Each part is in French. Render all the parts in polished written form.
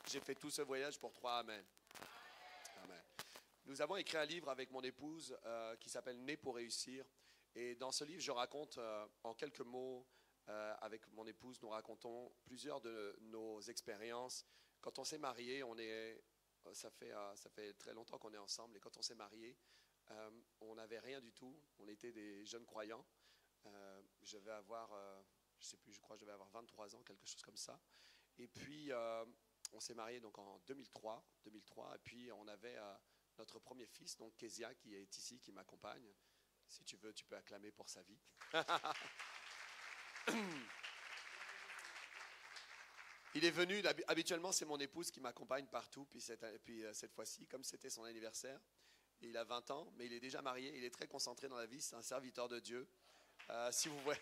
J'ai fait tout ce voyage pour 3. Amen. Amen. Nous avons écrit un livre avec mon épouse qui s'appelle Né pour réussir. Et dans ce livre, je raconte en quelques mots, avec mon épouse, nous racontons plusieurs de nos expériences. Quand on s'est mariés, ça fait très longtemps qu'on est ensemble. Et quand on s'est mariés, on n'avait rien du tout. On était des jeunes croyants. Je vais avoir, je sais plus, je crois que je devais avoir 23 ans, quelque chose comme ça. Et puis, on s'est mariés donc en 2003. Et puis, on avait notre premier fils, donc Kezia, qui est ici, qui m'accompagne. Si tu veux, tu peux acclamer pour sa vie. Il est venu, habituellement, c'est mon épouse qui m'accompagne partout. Puis cette fois-ci, comme c'était son anniversaire, il a 20 ans, mais il est déjà marié. Il est très concentré dans la vie. C'est un serviteur de Dieu. Si vous voyez...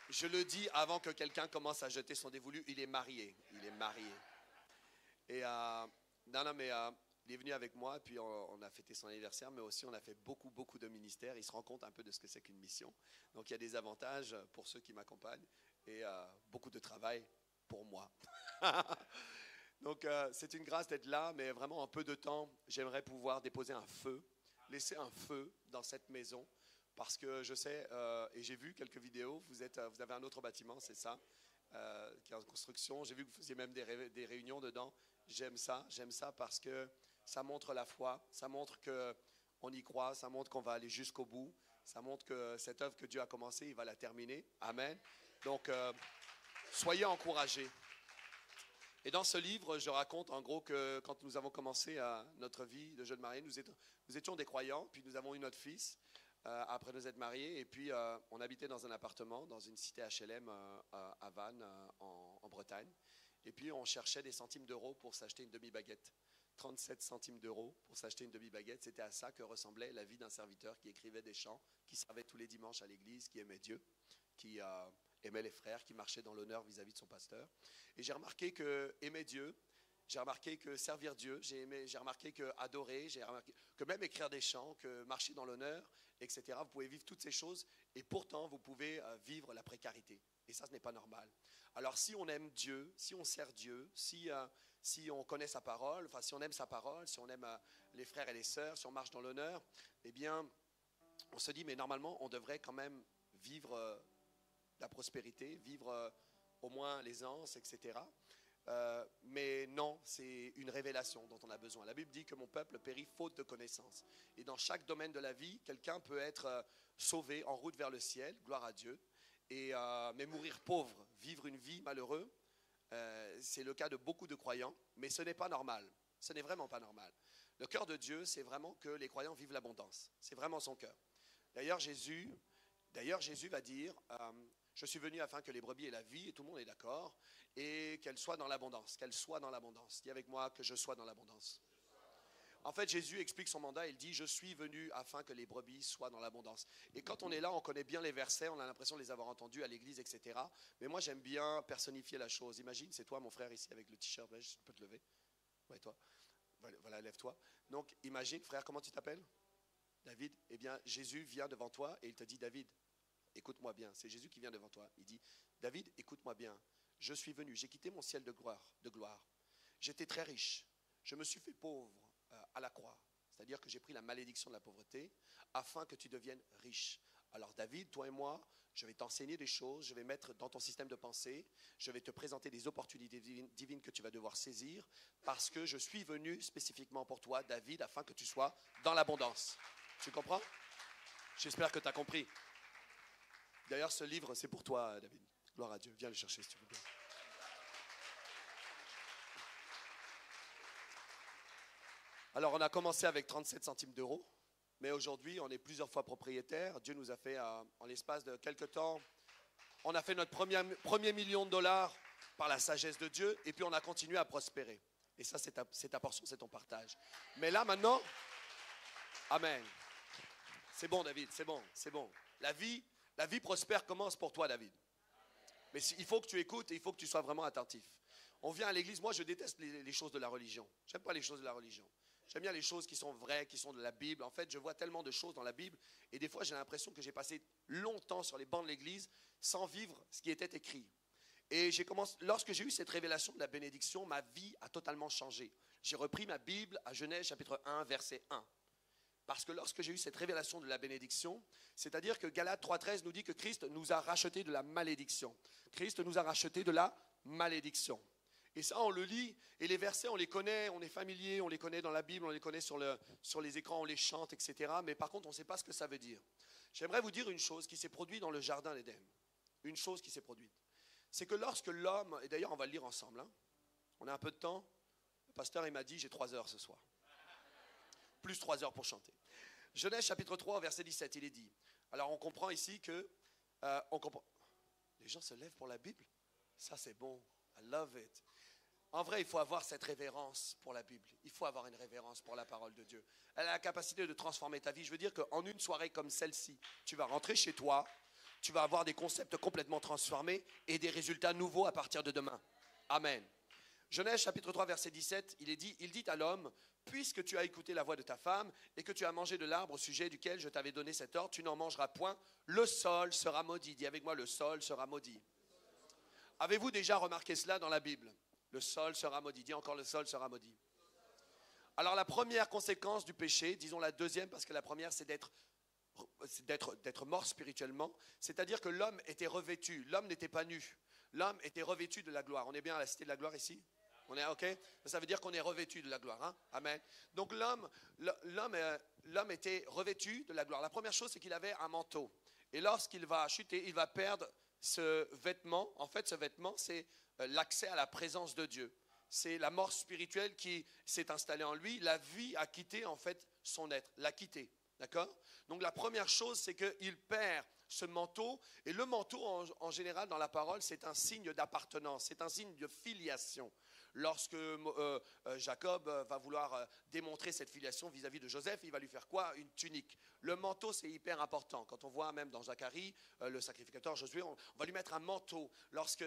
Je le dis avant que quelqu'un commence à jeter son dévolu, il est marié. Il est marié. Et mais il est venu avec moi, puis on a fêté son anniversaire, mais aussi on a fait beaucoup de ministères. Il se rend compte un peu de ce que c'est qu'une mission. Donc il y a des avantages pour ceux qui m'accompagnent et beaucoup de travail pour moi. Donc c'est une grâce d'être là, mais vraiment en peu de temps, j'aimerais pouvoir déposer un feu, laisser un feu dans cette maison. Parce que je sais, et j'ai vu quelques vidéos, vous avez un autre bâtiment, c'est ça, qui est en construction. J'ai vu que vous faisiez même des réunions dedans. J'aime ça parce que ça montre la foi, ça montre qu'on y croit, ça montre qu'on va aller jusqu'au bout, ça montre que cette œuvre que Dieu a commencée, il va la terminer. Amen. Donc, soyez encouragés. Et dans ce livre, je raconte en gros que quand nous avons commencé notre vie de jeunes mariés, nous étions des croyants, puis nous avons eu notre fils. Après nous être mariés, et puis on habitait dans un appartement, dans une cité HLM à Vannes, en Bretagne. Et puis on cherchait des centimes d'euros pour s'acheter une demi-baguette. 37 centimes d'euros pour s'acheter une demi-baguette. C'était à ça que ressemblait la vie d'un serviteur qui écrivait des chants, qui servait tous les dimanches à l'église, qui aimait Dieu, qui aimait les frères, qui marchait dans l'honneur vis-à-vis de son pasteur. Et j'ai remarqué que aimer Dieu, j'ai remarqué que servir Dieu, j'ai remarqué que adorer, j'ai remarqué que même écrire des chants, que marcher dans l'honneur, etc. Vous pouvez vivre toutes ces choses et pourtant vous pouvez vivre la précarité. Et ça, ce n'est pas normal. Alors si on aime Dieu, si on sert Dieu, si on connaît sa parole, enfin si on aime sa parole, si on aime les frères et les sœurs, si on marche dans l'honneur, eh bien, on se dit, mais normalement, on devrait quand même vivre la prospérité, vivre au moins l'aisance, etc. Mais non, c'est une révélation dont on a besoin. La Bible dit que mon peuple périt faute de connaissance. Et dans chaque domaine de la vie, quelqu'un peut être sauvé en route vers le ciel, gloire à Dieu, mais mourir pauvre, vivre une vie malheureuse, c'est le cas de beaucoup de croyants, mais ce n'est pas normal. Ce n'est vraiment pas normal. Le cœur de Dieu, c'est vraiment que les croyants vivent l'abondance. C'est vraiment son cœur. D'ailleurs, Jésus va dire... je suis venu afin que les brebis aient la vie, et tout le monde est d'accord, et qu'elles soient dans l'abondance, Dis avec moi que je sois dans l'abondance. En fait, Jésus explique son mandat, il dit, je suis venu afin que les brebis soient dans l'abondance. Et quand on est là, on connaît bien les versets, on a l'impression de les avoir entendus à l'église, etc. Mais moi, j'aime bien personnifier la chose. Imagine, c'est toi, mon frère, ici, avec le t-shirt beige, tu peux te lever. Ouais, toi. Voilà, lève-toi. Donc, imagine, frère, comment tu t'appelles? David. Eh bien, Jésus vient devant toi et il te dit, David, écoute-moi bien, c'est Jésus qui vient devant toi. Il dit, David, écoute-moi bien. Je suis venu, j'ai quitté mon ciel de gloire. J'étais très riche. Je me suis fait pauvre à la croix. C'est-à-dire que j'ai pris la malédiction de la pauvreté afin que tu deviennes riche. Alors David, toi et moi, je vais t'enseigner des choses, je vais mettre dans ton système de pensée, je vais te présenter des opportunités divines que tu vas devoir saisir parce que je suis venu spécifiquement pour toi, David, afin que tu sois dans l'abondance. Tu comprends? J'espère que tu as compris. D'ailleurs, ce livre, c'est pour toi, David. Gloire à Dieu. Viens le chercher, si tu veux bien. Alors, on a commencé avec 37 centimes d'euros, mais aujourd'hui, on est plusieurs fois propriétaire. Dieu nous a fait, en l'espace de quelques temps, on a fait notre premier million de dollars par la sagesse de Dieu, et puis on a continué à prospérer. Et ça, c'est ta portion, c'est ton partage. Mais là, maintenant, amen. C'est bon, David, c'est bon. La vie prospère commence pour toi, David. Mais il faut que tu écoutes et il faut que tu sois vraiment attentif. On vient à l'église, moi je déteste les choses de la religion. J'aime pas les choses de la religion. J'aime bien les choses qui sont vraies, qui sont de la Bible. En fait, je vois tellement de choses dans la Bible et des fois j'ai l'impression que j'ai passé longtemps sur les bancs de l'église sans vivre ce qui était écrit. Et lorsque j'ai eu cette révélation de la bénédiction, ma vie a totalement changé. J'ai repris ma Bible à Genèse chapitre 1, verset 1. Parce que lorsque j'ai eu cette révélation de la bénédiction, c'est-à-dire que Galates 3,13 nous dit que Christ nous a rachetés de la malédiction. Christ nous a rachetés de la malédiction. Et ça, on le lit, et les versets, on les connaît, on est familier, on les connaît dans la Bible, on les connaît sur les écrans, on les chante, etc. Mais par contre, on ne sait pas ce que ça veut dire. J'aimerais vous dire une chose qui s'est produite dans le jardin d'Éden. Une chose qui s'est produite. C'est que lorsque l'homme, et d'ailleurs on va le lire ensemble, hein, on a un peu de temps, le pasteur il m'a dit j'ai 3 heures ce soir. Plus 3 heures pour chanter. Genèse chapitre 3, verset 17, il est dit. Alors on comprend ici que, les gens se lèvent pour la Bible. Ça c'est bon, I love it. En vrai, il faut avoir cette révérence pour la Bible. Il faut avoir une révérence pour la parole de Dieu. Elle a la capacité de transformer ta vie. Je veux dire qu'en une soirée comme celle-ci, tu vas rentrer chez toi, tu vas avoir des concepts complètement transformés et des résultats nouveaux à partir de demain. Amen. Genèse chapitre 3, verset 17, il dit à l'homme, puisque tu as écouté la voix de ta femme et que tu as mangé de l'arbre au sujet duquel je t'avais donné cet ordre, tu n'en mangeras point, le sol sera maudit. Dis avec moi, le sol sera maudit. Avez-vous déjà remarqué cela dans la Bible? Le sol sera maudit. Dis encore, le sol sera maudit. Alors la première conséquence du péché, disons la deuxième, parce que la première c'est d'être mort spirituellement, c'est-à-dire que l'homme était revêtu, l'homme n'était pas nu, l'homme était revêtu de la gloire. On est bien à la cité de la gloire ici? On est OK? Ça veut dire qu'on est revêtu de la gloire. Hein? Amen. Donc l'homme était revêtu de la gloire. La première chose, c'est qu'il avait un manteau. Et lorsqu'il va chuter, il va perdre ce vêtement. En fait, ce vêtement, c'est l'accès à la présence de Dieu. C'est la mort spirituelle qui s'est installée en lui. La vie a quitté en fait son être, l'a quitté. D'accord? Donc la première chose, c'est qu'il perd ce manteau. Et le manteau, en général, dans la parole, c'est un signe d'appartenance, c'est un signe de filiation. Lorsque Jacob va vouloir démontrer cette filiation vis-à-vis de Joseph, il va lui faire quoi? Une tunique. Le manteau, c'est hyper important. Quand on voit même dans Zacharie, le sacrificateur Josué, on va lui mettre un manteau.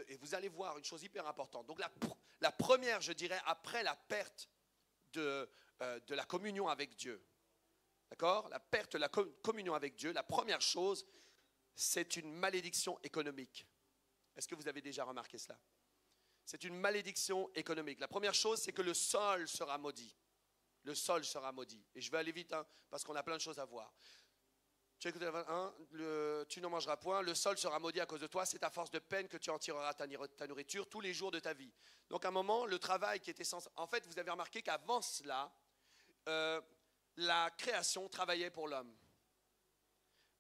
Et vous allez voir une chose hyper importante. Donc la première, je dirais, après la perte de la communion avec Dieu, d'accord? La perte de la communion avec Dieu, la première chose, c'est une malédiction économique. Est-ce que vous avez déjà remarqué cela? C'est une malédiction économique. La première chose, c'est que le sol sera maudit. Le sol sera maudit. Et je vais aller vite, hein, parce qu'on a plein de choses à voir. Tu as écouté la 21, tu n'en mangeras point, le sol sera maudit à cause de toi, c'est à force de peine que tu en tireras ta nourriture tous les jours de ta vie. Donc à un moment, le travail qui était censé... En fait, vous avez remarqué qu'avant cela, la création travaillait pour l'homme.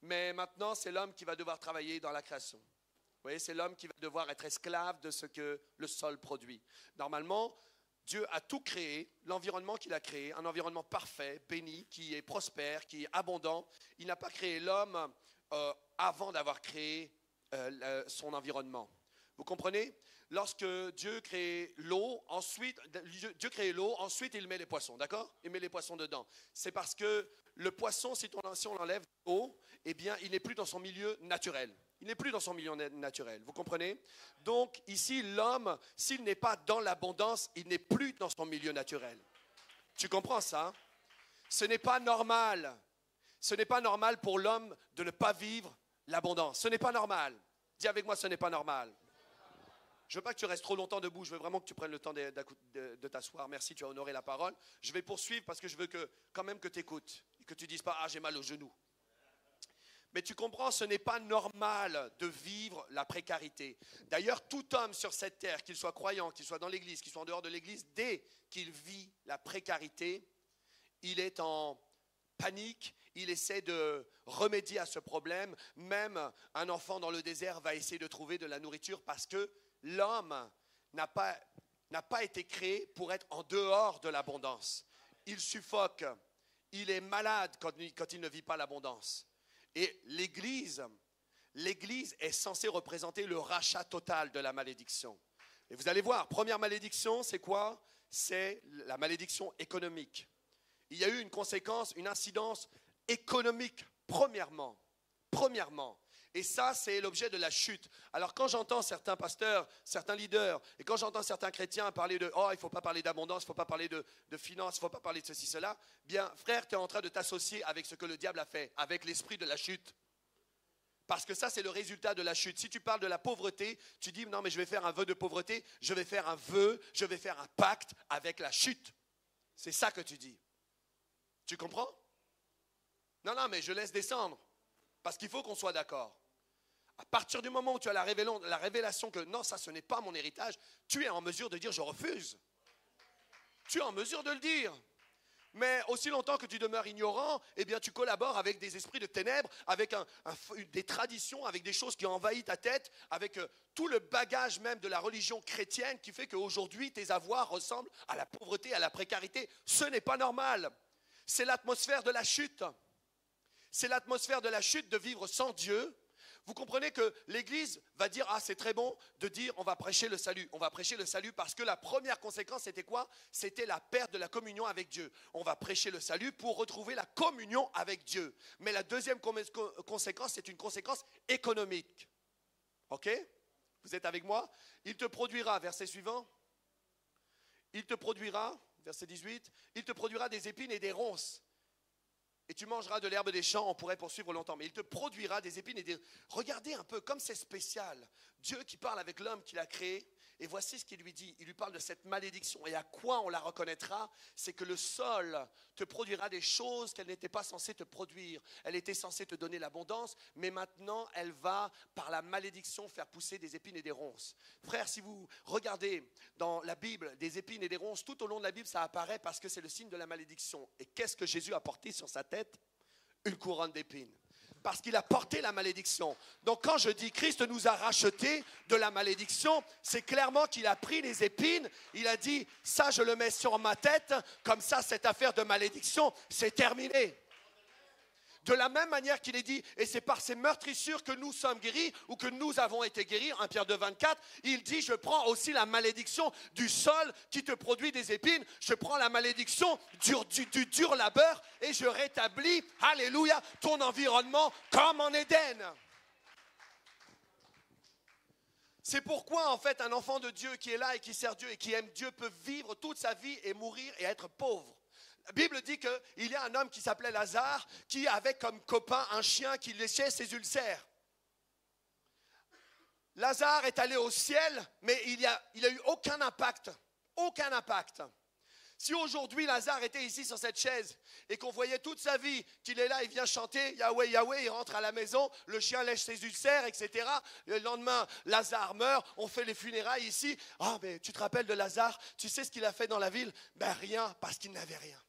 Mais maintenant, c'est l'homme qui va devoir travailler dans la création. Vous voyez, c'est l'homme qui va devoir être esclave de ce que le sol produit. Normalement, Dieu a tout créé, l'environnement qu'il a créé, un environnement parfait, béni, qui est prospère, qui est abondant. Il n'a pas créé l'homme avant d'avoir créé son environnement. Vous comprenez? Lorsque Dieu crée l'eau, ensuite il met les poissons, d'accord? Il met les poissons dedans. C'est parce que le poisson, si on l'enlève de l'eau, eh bien, il n'est plus dans son milieu naturel. Il n'est plus dans son milieu naturel, vous comprenez? Donc ici, l'homme, s'il n'est pas dans l'abondance, il n'est plus dans son milieu naturel. Tu comprends ça? Ce n'est pas normal. Ce n'est pas normal pour l'homme de ne pas vivre l'abondance. Ce n'est pas normal. Dis avec moi, ce n'est pas normal. Je ne veux pas que tu restes trop longtemps debout, je veux vraiment que tu prennes le temps de t'asseoir. Merci, tu as honoré la parole. Je vais poursuivre parce que je veux quand même que tu écoutes et que tu ne dises pas « Ah, j'ai mal au genou ». Mais tu comprends, ce n'est pas normal de vivre la précarité. D'ailleurs, tout homme sur cette terre, qu'il soit croyant, qu'il soit dans l'église, qu'il soit en dehors de l'église, dès qu'il vit la précarité, il est en panique, il essaie de remédier à ce problème. Même un enfant dans le désert va essayer de trouver de la nourriture parce que l'homme n'a pas été créé pour être en dehors de l'abondance. Il suffoque, il est malade quand il ne vit pas l'abondance. Et l'Église est censée représenter le rachat total de la malédiction. Et vous allez voir, première malédiction, c'est quoi? C'est la malédiction économique. Il y a eu une conséquence, une incidence économique, premièrement. Et ça, c'est l'objet de la chute. Alors quand j'entends certains pasteurs, certains leaders, et quand j'entends certains chrétiens parler de « Oh, il ne faut pas parler d'abondance, il ne faut pas parler de finances, il ne faut pas parler de ceci, cela », bien, frère, tu es en train de t'associer avec ce que le diable a fait, avec l'esprit de la chute. Parce que ça, c'est le résultat de la chute. Si tu parles de la pauvreté, tu dis non, mais je vais faire un vœu de pauvreté, je vais faire un vœu, je vais faire un pacte avec la chute. C'est ça que tu dis. Tu comprends? Non, non, mais je laisse descendre. Parce qu'il faut qu'on soit d'accord. À partir du moment où tu as la révélation que non, ça, ce n'est pas mon héritage, tu es en mesure de dire je refuse. Tu es en mesure de le dire. Mais aussi longtemps que tu demeures ignorant, eh bien tu collabores avec des esprits de ténèbres, avec des traditions, avec des choses qui envahissent ta tête, avec tout le bagage même de la religion chrétienne qui fait qu'aujourd'hui tes avoirs ressemblent à la pauvreté, à la précarité. Ce n'est pas normal. C'est l'atmosphère de la chute. C'est l'atmosphère de la chute de vivre sans Dieu. Vous comprenez que l'Église va dire, ah c'est très bon de dire on va prêcher le salut. On va prêcher le salut parce que la première conséquence c'était quoi? C'était la perte de la communion avec Dieu. On va prêcher le salut pour retrouver la communion avec Dieu. Mais la deuxième conséquence, c'est une conséquence économique. Ok? Vous êtes avec moi? Il te produira, verset suivant, il te produira, verset 18, il te produira des épines et des ronces. Et tu mangeras de l'herbe des champs, on pourrait poursuivre longtemps, mais il te produira des épines et des... Regardez un peu, comme c'est spécial. Dieu qui parle avec l'homme qu'il a créé, et voici ce qu'il lui dit. Il lui parle de cette malédiction. Et à quoi on la reconnaîtra? C'est que le sol te produira des choses qu'elle n'était pas censée te produire. Elle était censée te donner l'abondance, mais maintenant, elle va, par la malédiction, faire pousser des épines et des ronces. Frère, si vous regardez dans la Bible des épines et des ronces, tout au long de la Bible, ça apparaît parce que c'est le signe de la malédiction. Et qu'est-ce que Jésus a porté sur sa tête? Une couronne d'épines. Parce qu'il a porté la malédiction. Donc quand je dis Christ nous a rachetés de la malédiction, c'est clairement qu'il a pris les épines, il a dit ça je le mets sur ma tête, comme ça cette affaire de malédiction c'est terminé. De la même manière qu'il est dit, et c'est par ces meurtrissures que nous sommes guéris, ou que nous avons été guéris, 1 Pierre 2, 24, il dit, je prends aussi la malédiction du sol qui te produit des épines, je prends la malédiction du dur labeur, et je rétablis, alléluia, ton environnement comme en Éden. C'est pourquoi, en fait, un enfant de Dieu qui est là et qui sert Dieu et qui aime Dieu peut vivre toute sa vie et mourir et être pauvre. La Bible dit qu'il y a un homme qui s'appelait Lazare qui avait comme copain un chien qui léchait ses ulcères. Lazare est allé au ciel, mais il a eu aucun impact. Aucun impact. Si aujourd'hui Lazare était ici sur cette chaise et qu'on voyait toute sa vie qu'il est là, il vient chanter Yahweh, Yahweh, il rentre à la maison, le chien lèche ses ulcères, etc. Le lendemain, Lazare meurt, on fait les funérailles ici. Ah, mais tu te rappelles de Lazare? Tu sais ce qu'il a fait dans la ville? Ben rien, parce qu'il n'avait rien.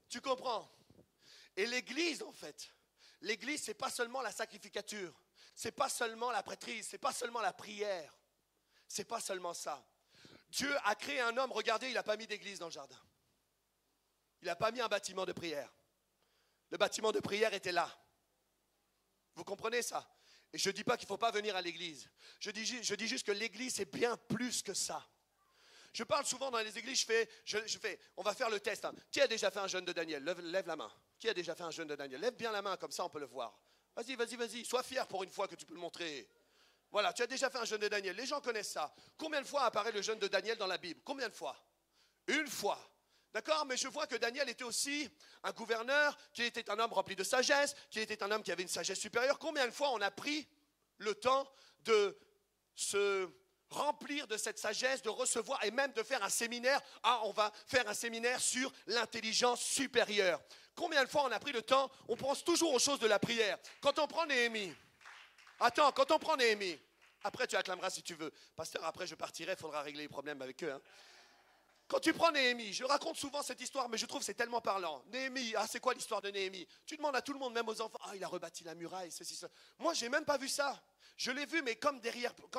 Tu comprends? Et l'église, en fait, l'église, c'est pas seulement la sacrificature, c'est pas seulement la prêtrise, c'est pas seulement la prière, c'est pas seulement ça. Dieu a créé un homme, regardez, il n'a pas mis d'église dans le jardin. Il n'a pas mis un bâtiment de prière. Le bâtiment de prière était là. Vous comprenez ça? Et je ne dis pas qu'il ne faut pas venir à l'église. Je dis juste que l'église, c'est bien plus que ça. Je parle souvent dans les églises, je fais, on va faire le test. Hein. Qui a déjà fait un jeûne de Daniel? Lève la main. Qui a déjà fait un jeûne de Daniel? Lève bien la main, comme ça on peut le voir. Vas-y. Sois fier pour une fois que tu peux le montrer. Voilà, tu as déjà fait un jeûne de Daniel. Les gens connaissent ça. Combien de fois apparaît le jeûne de Daniel dans la Bible? Combien de fois? Une fois. D'accord? Mais je vois que Daniel était aussi un gouverneur, qui était un homme rempli de sagesse, qui était un homme qui avait une sagesse supérieure. Combien de fois on a pris le temps de se remplir de cette sagesse, de recevoir et même de faire un séminaire. Ah, on va faire un séminaire sur l'intelligence supérieure. Combien de fois on a pris le temps? On pense toujours aux choses de la prière. Quand on prend Néhémie, quand on prend Néhémie, après tu acclameras si tu veux. Pasteur, après je partirai, il faudra régler les problèmes avec eux. Hein. Quand tu prends Néhémie, je raconte souvent cette histoire, mais je trouve que c'est tellement parlant. Néhémie, c'est quoi l'histoire de Néhémie? Tu demandes à tout le monde, même aux enfants, il a rebâti la muraille, ceci, ça. Moi, je n'ai même pas vu ça. Je l'ai vu, mais comme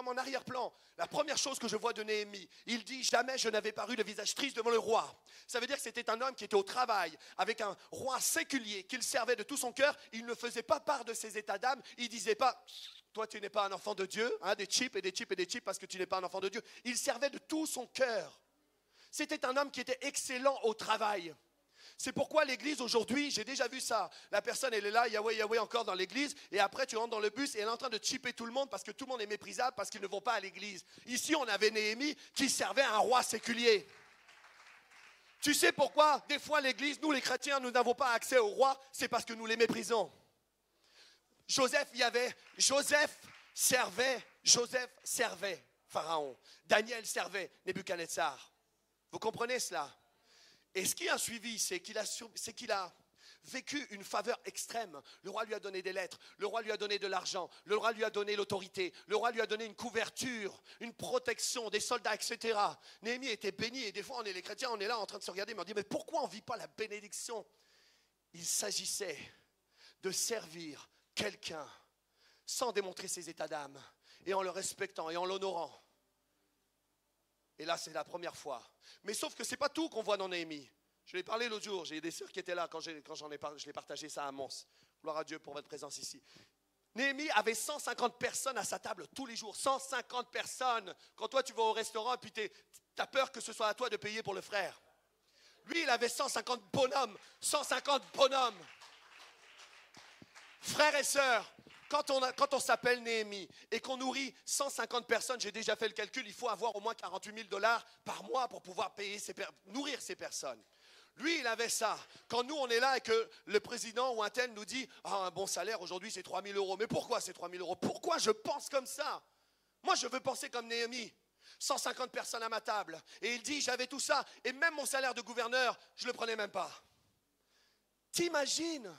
en arrière-plan. La première chose que je vois de Néhémie, il dit, jamais je n'avais paru le visage triste devant le roi. Ça veut dire que c'était un homme qui était au travail, avec un roi séculier, qu'il servait de tout son cœur. Il ne faisait pas part de ses états d'âme. Il ne disait pas, toi tu n'es pas un enfant de Dieu, hein, des chips et des chips et des chips parce que tu n'es pas un enfant de Dieu. Il servait de tout son cœur. C'était un homme qui était excellent au travail. C'est pourquoi l'église aujourd'hui, j'ai déjà vu ça. La personne, elle est là, Yahweh, Yahweh encore dans l'église. Et après, tu rentres dans le bus et elle est en train de chipper tout le monde parce que tout le monde est méprisable parce qu'ils ne vont pas à l'église. Ici, on avait Néhémie qui servait un roi séculier. Tu sais pourquoi? Des fois, l'église, nous les chrétiens, nous n'avons pas accès au roi. C'est parce que nous les méprisons. Joseph servait Pharaon. Daniel servait Nebuchadnezzar. Vous comprenez cela? Et ce qui a suivi, c'est qu'il a vécu une faveur extrême. Le roi lui a donné des lettres, le roi lui a donné de l'argent, le roi lui a donné l'autorité, le roi lui a donné une couverture, une protection, des soldats, etc. Néhémie était béni et des fois, les chrétiens, on est là en train de se regarder, mais on dit, mais pourquoi on ne vit pas la bénédiction? Il s'agissait de servir quelqu'un sans démontrer ses états d'âme et en le respectant et en l'honorant. Et là, c'est la première fois. Mais sauf que ce n'est pas tout qu'on voit dans Néhémie. Je l'ai parlé l'autre jour, j'ai des sœurs qui étaient là quand je l'ai partagé ça à Mons. Gloire à Dieu pour votre présence ici. Néhémie avait 150 personnes à sa table tous les jours. 150 personnes. Quand toi, tu vas au restaurant et puis tu as peur que ce soit à toi de payer pour le frère. Lui, il avait 150 bonhommes. 150 bonhommes. Frères et sœurs, quand on s'appelle Néhémie et qu'on nourrit 150 personnes, j'ai déjà fait le calcul, il faut avoir au moins 48 000 $ par mois pour pouvoir nourrir ces personnes. Lui, il avait ça. Quand nous, on est là et que le président ou un tel nous dit « Ah, un bon salaire aujourd'hui, c'est 3 000 €. Mais pourquoi c'est 3 000 €? Pourquoi je pense comme ça? Moi, je veux penser comme Néhémie. 150 personnes à ma table. Et il dit « J'avais tout ça. Et même mon salaire de gouverneur, je ne le prenais même pas. » T'imagines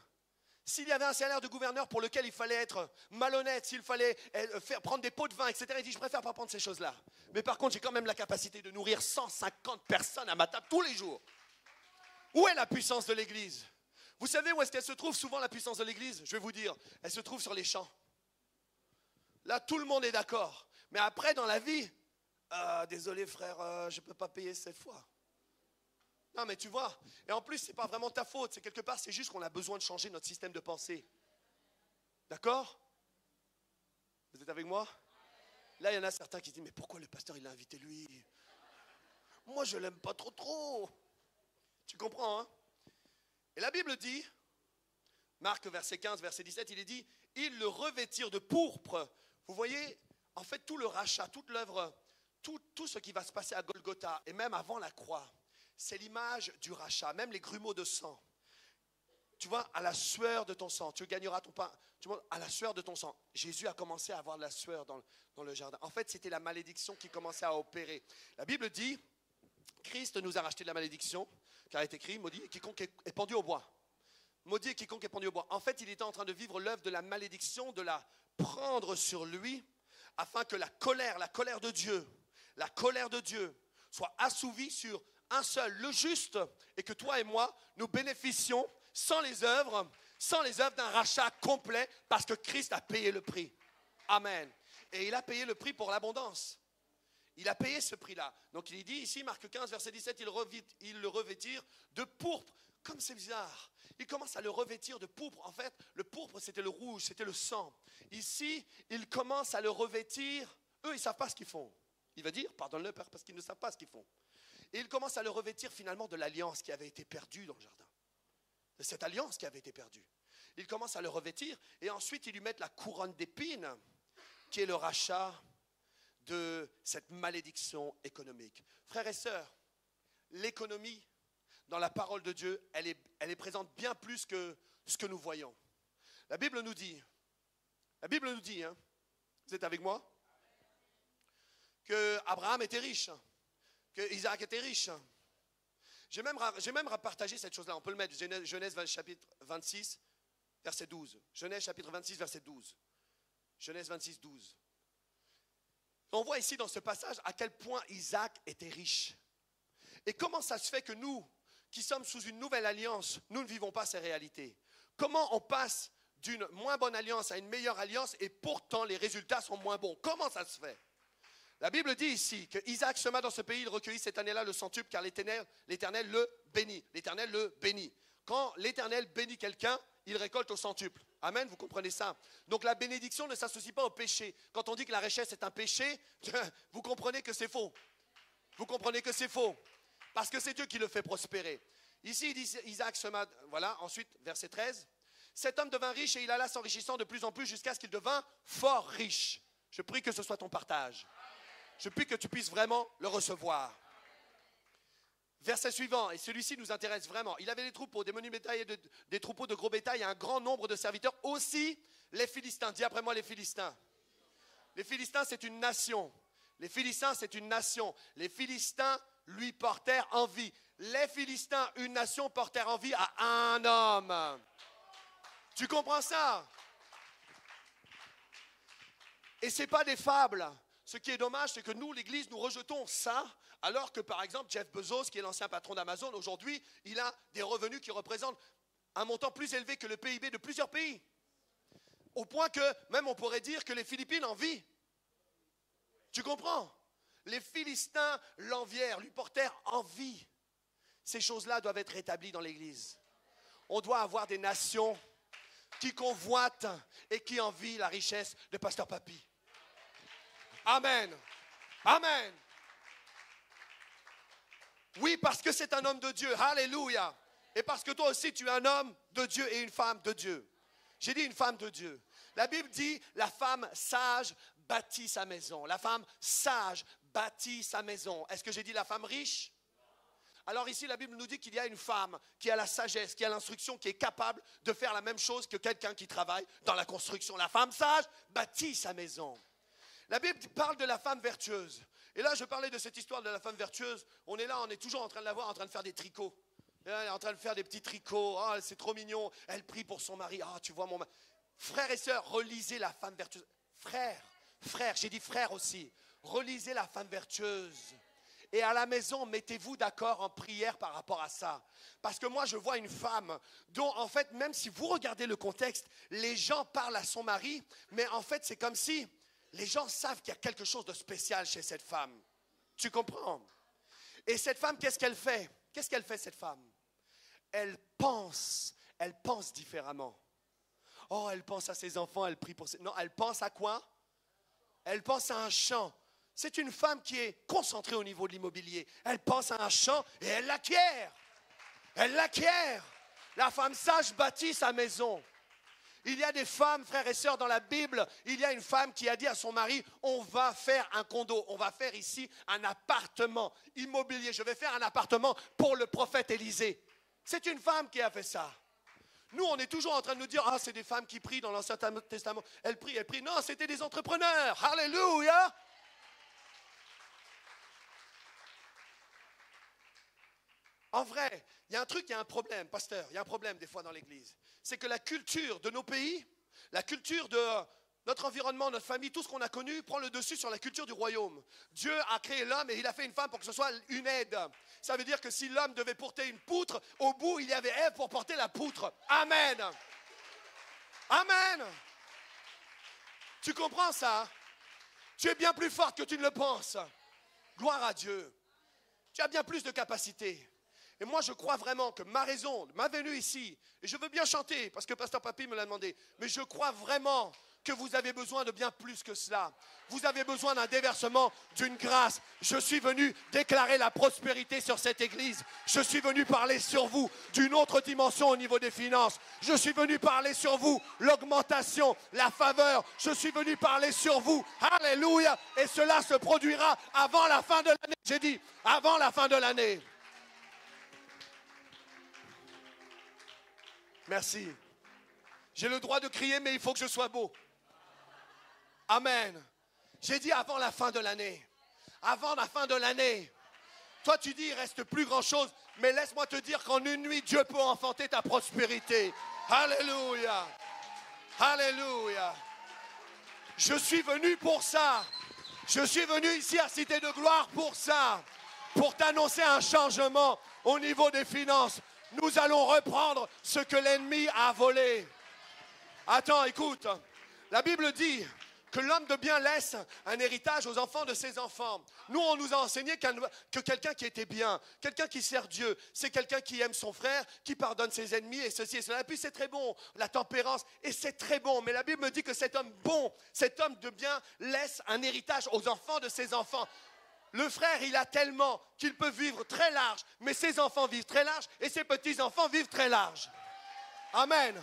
s'il y avait un salaire de gouverneur pour lequel il fallait être malhonnête, s'il fallait prendre des pots de vin, etc. Il dit « Je préfère pas prendre ces choses-là. Mais par contre, j'ai quand même la capacité de nourrir 150 personnes à ma table tous les jours. » Où est la puissance de l'Église? Vous savez où est-ce qu'elle se trouve souvent, la puissance de l'Église? Je vais vous dire, elle se trouve sur les champs. Là, tout le monde est d'accord. Mais après, dans la vie, désolé frère, je ne peux pas payer cette fois. Non, mais tu vois, et en plus, ce n'est pas vraiment ta faute. C'est quelque part, c'est juste qu'on a besoin de changer notre système de pensée. D'accord? Vous êtes avec moi? Là, il y en a certains qui se disent, mais pourquoi le pasteur, il l'a invité lui? Moi, je ne l'aime pas trop. Tu comprends, hein? Et la Bible dit, Marc verset 15, verset 17, il est dit, ils le revêtirent de pourpre. Vous voyez, en fait, tout le rachat, toute l'œuvre, tout ce qui va se passer à Golgotha, et même avant la croix, c'est l'image du rachat, même les grumeaux de sang. Tu vois, à la sueur de ton sang, tu gagneras ton pain. Tu vois, à la sueur de ton sang. Jésus a commencé à avoir de la sueur dans le jardin. En fait, c'était la malédiction qui commençait à opérer. La Bible dit, Christ nous a racheté de la malédiction, car il est écrit, maudit est quiconque est pendu au bois. Maudit est quiconque est pendu au bois. En fait, il était en train de vivre l'œuvre de la malédiction, de la prendre sur lui, afin que la colère de Dieu soit assouvie sur un seul, le juste, et que toi et moi, nous bénéficions sans les œuvres d'un rachat complet, parce que Christ a payé le prix. Amen. Et il a payé le prix pour l'abondance. Il a payé ce prix-là. Donc il dit ici, Marc 15, verset 17, ils le revêtirent de pourpre. Comme c'est bizarre. Il commence à le revêtir de pourpre. En fait, le pourpre, c'était le rouge, c'était le sang. Ici, il commence à le revêtir. Eux, ils ne savent pas ce qu'ils font. Il va dire, pardonne-le, Père, parce qu'ils ne savent pas ce qu'ils font. Et il commence à le revêtir finalement de l'alliance qui avait été perdue dans le jardin. De cette alliance qui avait été perdue. Il commence à le revêtir et ensuite, ils lui mettent la couronne d'épines, qui est le rachat de cette malédiction économique. Frères et sœurs, l'économie, dans la parole de Dieu, elle est présente bien plus que ce que nous voyons. La Bible nous dit, hein, vous êtes avec moi? Que Abraham était riche, que Isaac était riche. J'ai même partagé cette chose-là. On peut le mettre, Genèse chapitre 26, verset 12. Genèse chapitre 26, verset 12. Genèse 26, 12. On voit ici dans ce passage à quel point Isaac était riche. Et comment ça se fait que nous, qui sommes sous une nouvelle alliance, nous ne vivons pas ces réalités? Comment on passe d'une moins bonne alliance à une meilleure alliance et pourtant les résultats sont moins bons? Comment ça se fait? La Bible dit ici que Isaac sema dans ce pays, il recueillit cette année-là le centuple car l'Éternel le bénit. L'Éternel le bénit. Quand l'Éternel bénit quelqu'un, il récolte au centuple. Amen, vous comprenez ça? Donc la bénédiction ne s'associe pas au péché. Quand on dit que la richesse est un péché, vous comprenez que c'est faux. Vous comprenez que c'est faux. Parce que c'est Dieu qui le fait prospérer. Ici, il dit Isaac sema, voilà, ensuite, verset 13. Cet homme devint riche et il alla s'enrichissant de plus en plus jusqu'à ce qu'il devint fort riche. Je prie que ce soit ton partage. Je prie que tu puisses vraiment le recevoir. Verset suivant, et celui-ci nous intéresse vraiment. Il avait des troupeaux, des menus bétail et des troupeaux de gros bétail et un grand nombre de serviteurs. Aussi, Les Philistins, dis après moi les Philistins. Les Philistins, c'est une nation. Les Philistins, c'est une nation. Les Philistins lui portèrent envie. Les Philistins, une nation, portèrent envie à un homme. Tu comprends ça? Et ce n'est pas des fables. Ce qui est dommage, c'est que nous, l'Église, nous rejetons ça, alors que, par exemple, Jeff Bezos, qui est l'ancien patron d'Amazon, aujourd'hui, il a des revenus qui représentent un montant plus élevé que le PIB de plusieurs pays. Au point que, même on pourrait dire que les Philippines envient. Tu comprends? Les Philistins l'envièrent, lui portèrent envie. Ces choses-là doivent être rétablies dans l'Église. On doit avoir des nations qui convoitent et qui envient la richesse de Pasteur Papy. Amen. Amen. Oui, parce que c'est un homme de Dieu. Alléluia. Et parce que toi aussi, tu es un homme de Dieu et une femme de Dieu. J'ai dit une femme de Dieu. La Bible dit, la femme sage bâtit sa maison. La femme sage bâtit sa maison. Est-ce que j'ai dit la femme riche? Alors ici, la Bible nous dit qu'il y a une femme qui a la sagesse, qui a l'instruction, qui est capable de faire la même chose que quelqu'un qui travaille dans la construction. La femme sage bâtit sa maison. La Bible parle de la femme vertueuse. Et là, je parlais de cette histoire de la femme vertueuse. On est là, on est toujours en train de la voir, en train de faire des tricots. Elle est en train de faire des petits tricots. Oh, c'est trop mignon. Elle prie pour son mari. Ah, tu vois mon mari. Frères et sœurs, relisez la femme vertueuse. Frère, j'ai dit frère aussi. Relisez la femme vertueuse. Et à la maison, mettez-vous d'accord en prière par rapport à ça. Parce que moi, je vois une femme dont, en fait, même si vous regardez le contexte, les gens parlent à son mari, mais en fait, c'est comme si les gens savent qu'il y a quelque chose de spécial chez cette femme. Tu comprends? Et cette femme, qu'est-ce qu'elle fait? Qu'est-ce qu'elle fait, cette femme? Elle pense différemment. Oh, elle pense à ses enfants, elle prie pour ses... Non, elle pense à quoi? Elle pense à un champ. C'est une femme qui est concentrée au niveau de l'immobilier. Elle pense à un champ et elle l'acquiert. Elle l'acquiert. La femme sage bâtit sa maison. Il y a des femmes, frères et sœurs, dans la Bible, il y a une femme qui a dit à son mari, on va faire un condo, on va faire ici un appartement immobilier. Je vais faire un appartement pour le prophète Élisée. C'est une femme qui a fait ça. Nous, on est toujours en train de nous dire, ah, c'est des femmes qui prient dans l'Ancien Testament. Elles prient. Non, c'était des entrepreneurs. Alléluia. En vrai, il y a un truc, il y a un problème, pasteur, il y a un problème des fois dans l'Église. C'est que la culture de nos pays, la culture de notre environnement, notre famille, tout ce qu'on a connu, prend le dessus sur la culture du royaume. Dieu a créé l'homme et il a fait une femme pour que ce soit une aide. Ça veut dire que si l'homme devait porter une poutre, au bout, il y avait Ève pour porter la poutre. Amen. Amen. Tu comprends ça? Tu es bien plus forte que tu ne le penses. Gloire à Dieu. Tu as bien plus de capacités. Et moi, je crois vraiment que ma raison, ma venue ici, et je veux bien chanter, parce que Pasteur Papy me l'a demandé, mais je crois vraiment que vous avez besoin de bien plus que cela. Vous avez besoin d'un déversement, d'une grâce. Je suis venu déclarer la prospérité sur cette église. Je suis venu parler sur vous d'une autre dimension au niveau des finances. Je suis venu parler sur vous l'augmentation, la faveur. Je suis venu parler sur vous. Alléluia. Et cela se produira avant la fin de l'année. J'ai dit, avant la fin de l'année. Merci. J'ai le droit de crier, mais il faut que je sois beau. Amen. J'ai dit avant la fin de l'année. Avant la fin de l'année. Toi, tu dis, il ne reste plus grand-chose. Mais laisse-moi te dire qu'en une nuit, Dieu peut enfanter ta prospérité. Alléluia. Alléluia. Je suis venu pour ça. Je suis venu ici à Cité de Gloire pour ça. Pour t'annoncer un changement au niveau des finances. Nous allons reprendre ce que l'ennemi a volé. Attends, écoute. La Bible dit que l'homme de bien laisse un héritage aux enfants de ses enfants. Nous, on nous a enseigné que quelqu'un qui était bien, quelqu'un qui sert Dieu, c'est quelqu'un qui aime son frère, qui pardonne ses ennemis et ceci et cela. Et puis c'est très bon, la tempérance, et c'est très bon. Mais la Bible me dit que cet homme bon, cet homme de bien laisse un héritage aux enfants de ses enfants. Le frère, il a tellement qu'il peut vivre très large, mais ses enfants vivent très large et ses petits-enfants vivent très large. Amen.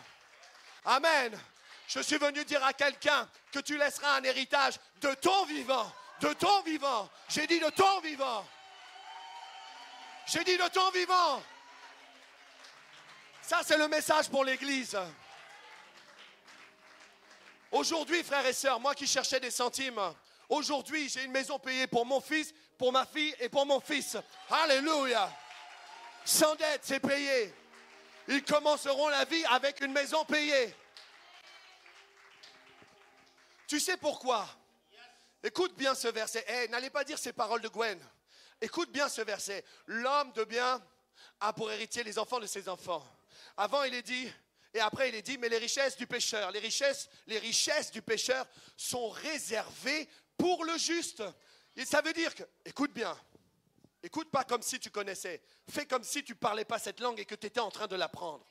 Amen. Je suis venu dire à quelqu'un que tu laisseras un héritage de ton vivant. De ton vivant. J'ai dit de ton vivant. J'ai dit de ton vivant. Ça, c'est le message pour l'Église. Aujourd'hui, frères et sœurs, moi qui cherchais des centimes, aujourd'hui, j'ai une maison payée pour mon fils, pour ma fille et pour mon fils. Alléluia. Sans dette, c'est payé. Ils commenceront la vie avec une maison payée. Tu sais pourquoi? Écoute bien ce verset. N'allez pas dire ces paroles de Gwen. Écoute bien ce verset. L'homme de bien a pour héritier les enfants de ses enfants. Avant, il est dit, et après, il est dit, mais les richesses du pécheur, les richesses du pécheur sont réservées pour le juste. Et ça veut dire que, écoute bien, écoute pas comme si tu connaissais. Fais comme si tu ne parlais pas cette langue et que tu étais en train de l'apprendre.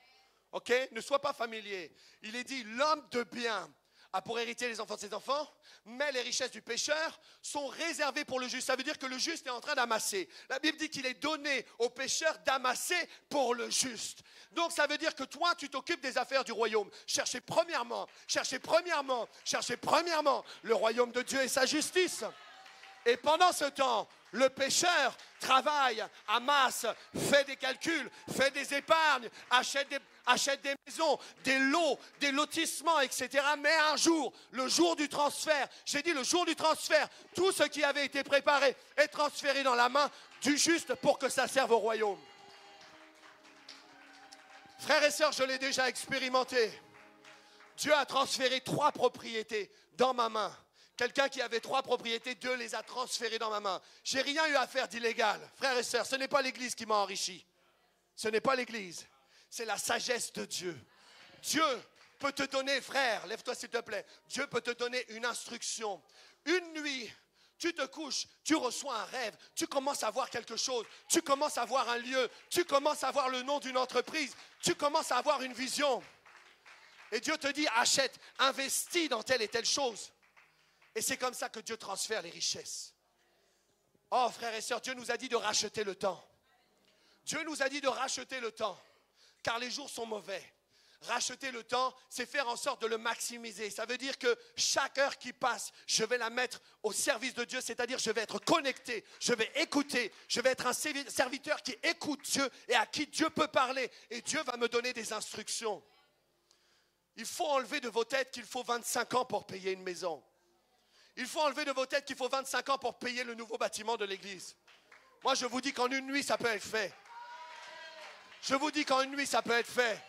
Ok? Ne sois pas familier. Il est dit, l'homme de bien a pour hériter les enfants de ses enfants, mais les richesses du pécheur sont réservées pour le juste. Ça veut dire que le juste est en train d'amasser. La Bible dit qu'il est donné au pécheur d'amasser pour le juste. Donc ça veut dire que toi, tu t'occupes des affaires du royaume. Cherchez premièrement le royaume de Dieu et sa justice. Et pendant ce temps, le pécheur travaille, amasse, fait des calculs, fait des épargnes, achète des maisons, des lots, des lotissements, etc. Mais un jour, le jour du transfert, j'ai dit le jour du transfert, tout ce qui avait été préparé est transféré dans la main du juste pour que ça serve au royaume. Frères et sœurs, je l'ai déjà expérimenté. Dieu a transféré 3 propriétés dans ma main. Quelqu'un qui avait 3 propriétés, Dieu les a transférées dans ma main. Je n'ai rien eu à faire d'illégal. Frères et sœurs, ce n'est pas l'Église qui m'a enrichi. Ce n'est pas l'Église. C'est la sagesse de Dieu. Dieu peut te donner, frère, lève-toi s'il te plaît. Dieu peut te donner une instruction. Une nuit, tu te couches, tu reçois un rêve, tu commences à voir quelque chose, tu commences à voir un lieu, tu commences à voir le nom d'une entreprise, tu commences à avoir une vision. Et Dieu te dit, achète, investis dans telle et telle chose. Et c'est comme ça que Dieu transfère les richesses. Oh, frères et sœurs, Dieu nous a dit de racheter le temps. Dieu nous a dit de racheter le temps, car les jours sont mauvais. Racheter le temps, c'est faire en sorte de le maximiser. Ça veut dire que chaque heure qui passe, je vais la mettre au service de Dieu, c'est-à-dire je vais être connecté, je vais écouter, je vais être un serviteur qui écoute Dieu et à qui Dieu peut parler. Et Dieu va me donner des instructions. Il faut enlever de vos têtes qu'il faut 25 ans pour payer une maison. Il faut enlever de vos têtes qu'il faut 25 ans pour payer le nouveau bâtiment de l'église. Moi, je vous dis qu'en une nuit, ça peut être fait. Je vous dis qu'en une nuit, ça peut être fait.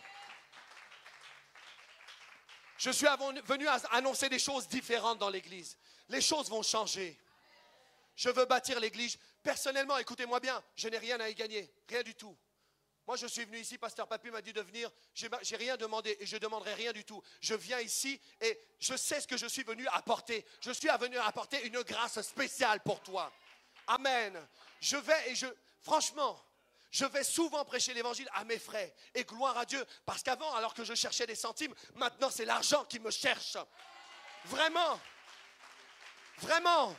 Je suis venu annoncer des choses différentes dans l'église. Les choses vont changer. Je veux bâtir l'église. Personnellement, écoutez-moi bien, je n'ai rien à y gagner. Rien du tout. Moi, je suis venu ici, pasteur Papy m'a dit de venir. J'ai rien demandé et je ne demanderai rien du tout. Je viens ici et je sais ce que je suis venu apporter. Je suis venu apporter une grâce spéciale pour toi. Amen. Franchement, je vais souvent prêcher l'évangile à mes frères. Et gloire à Dieu. Parce qu'avant, alors que je cherchais des centimes, maintenant c'est l'argent qui me cherche. Vraiment. Vraiment.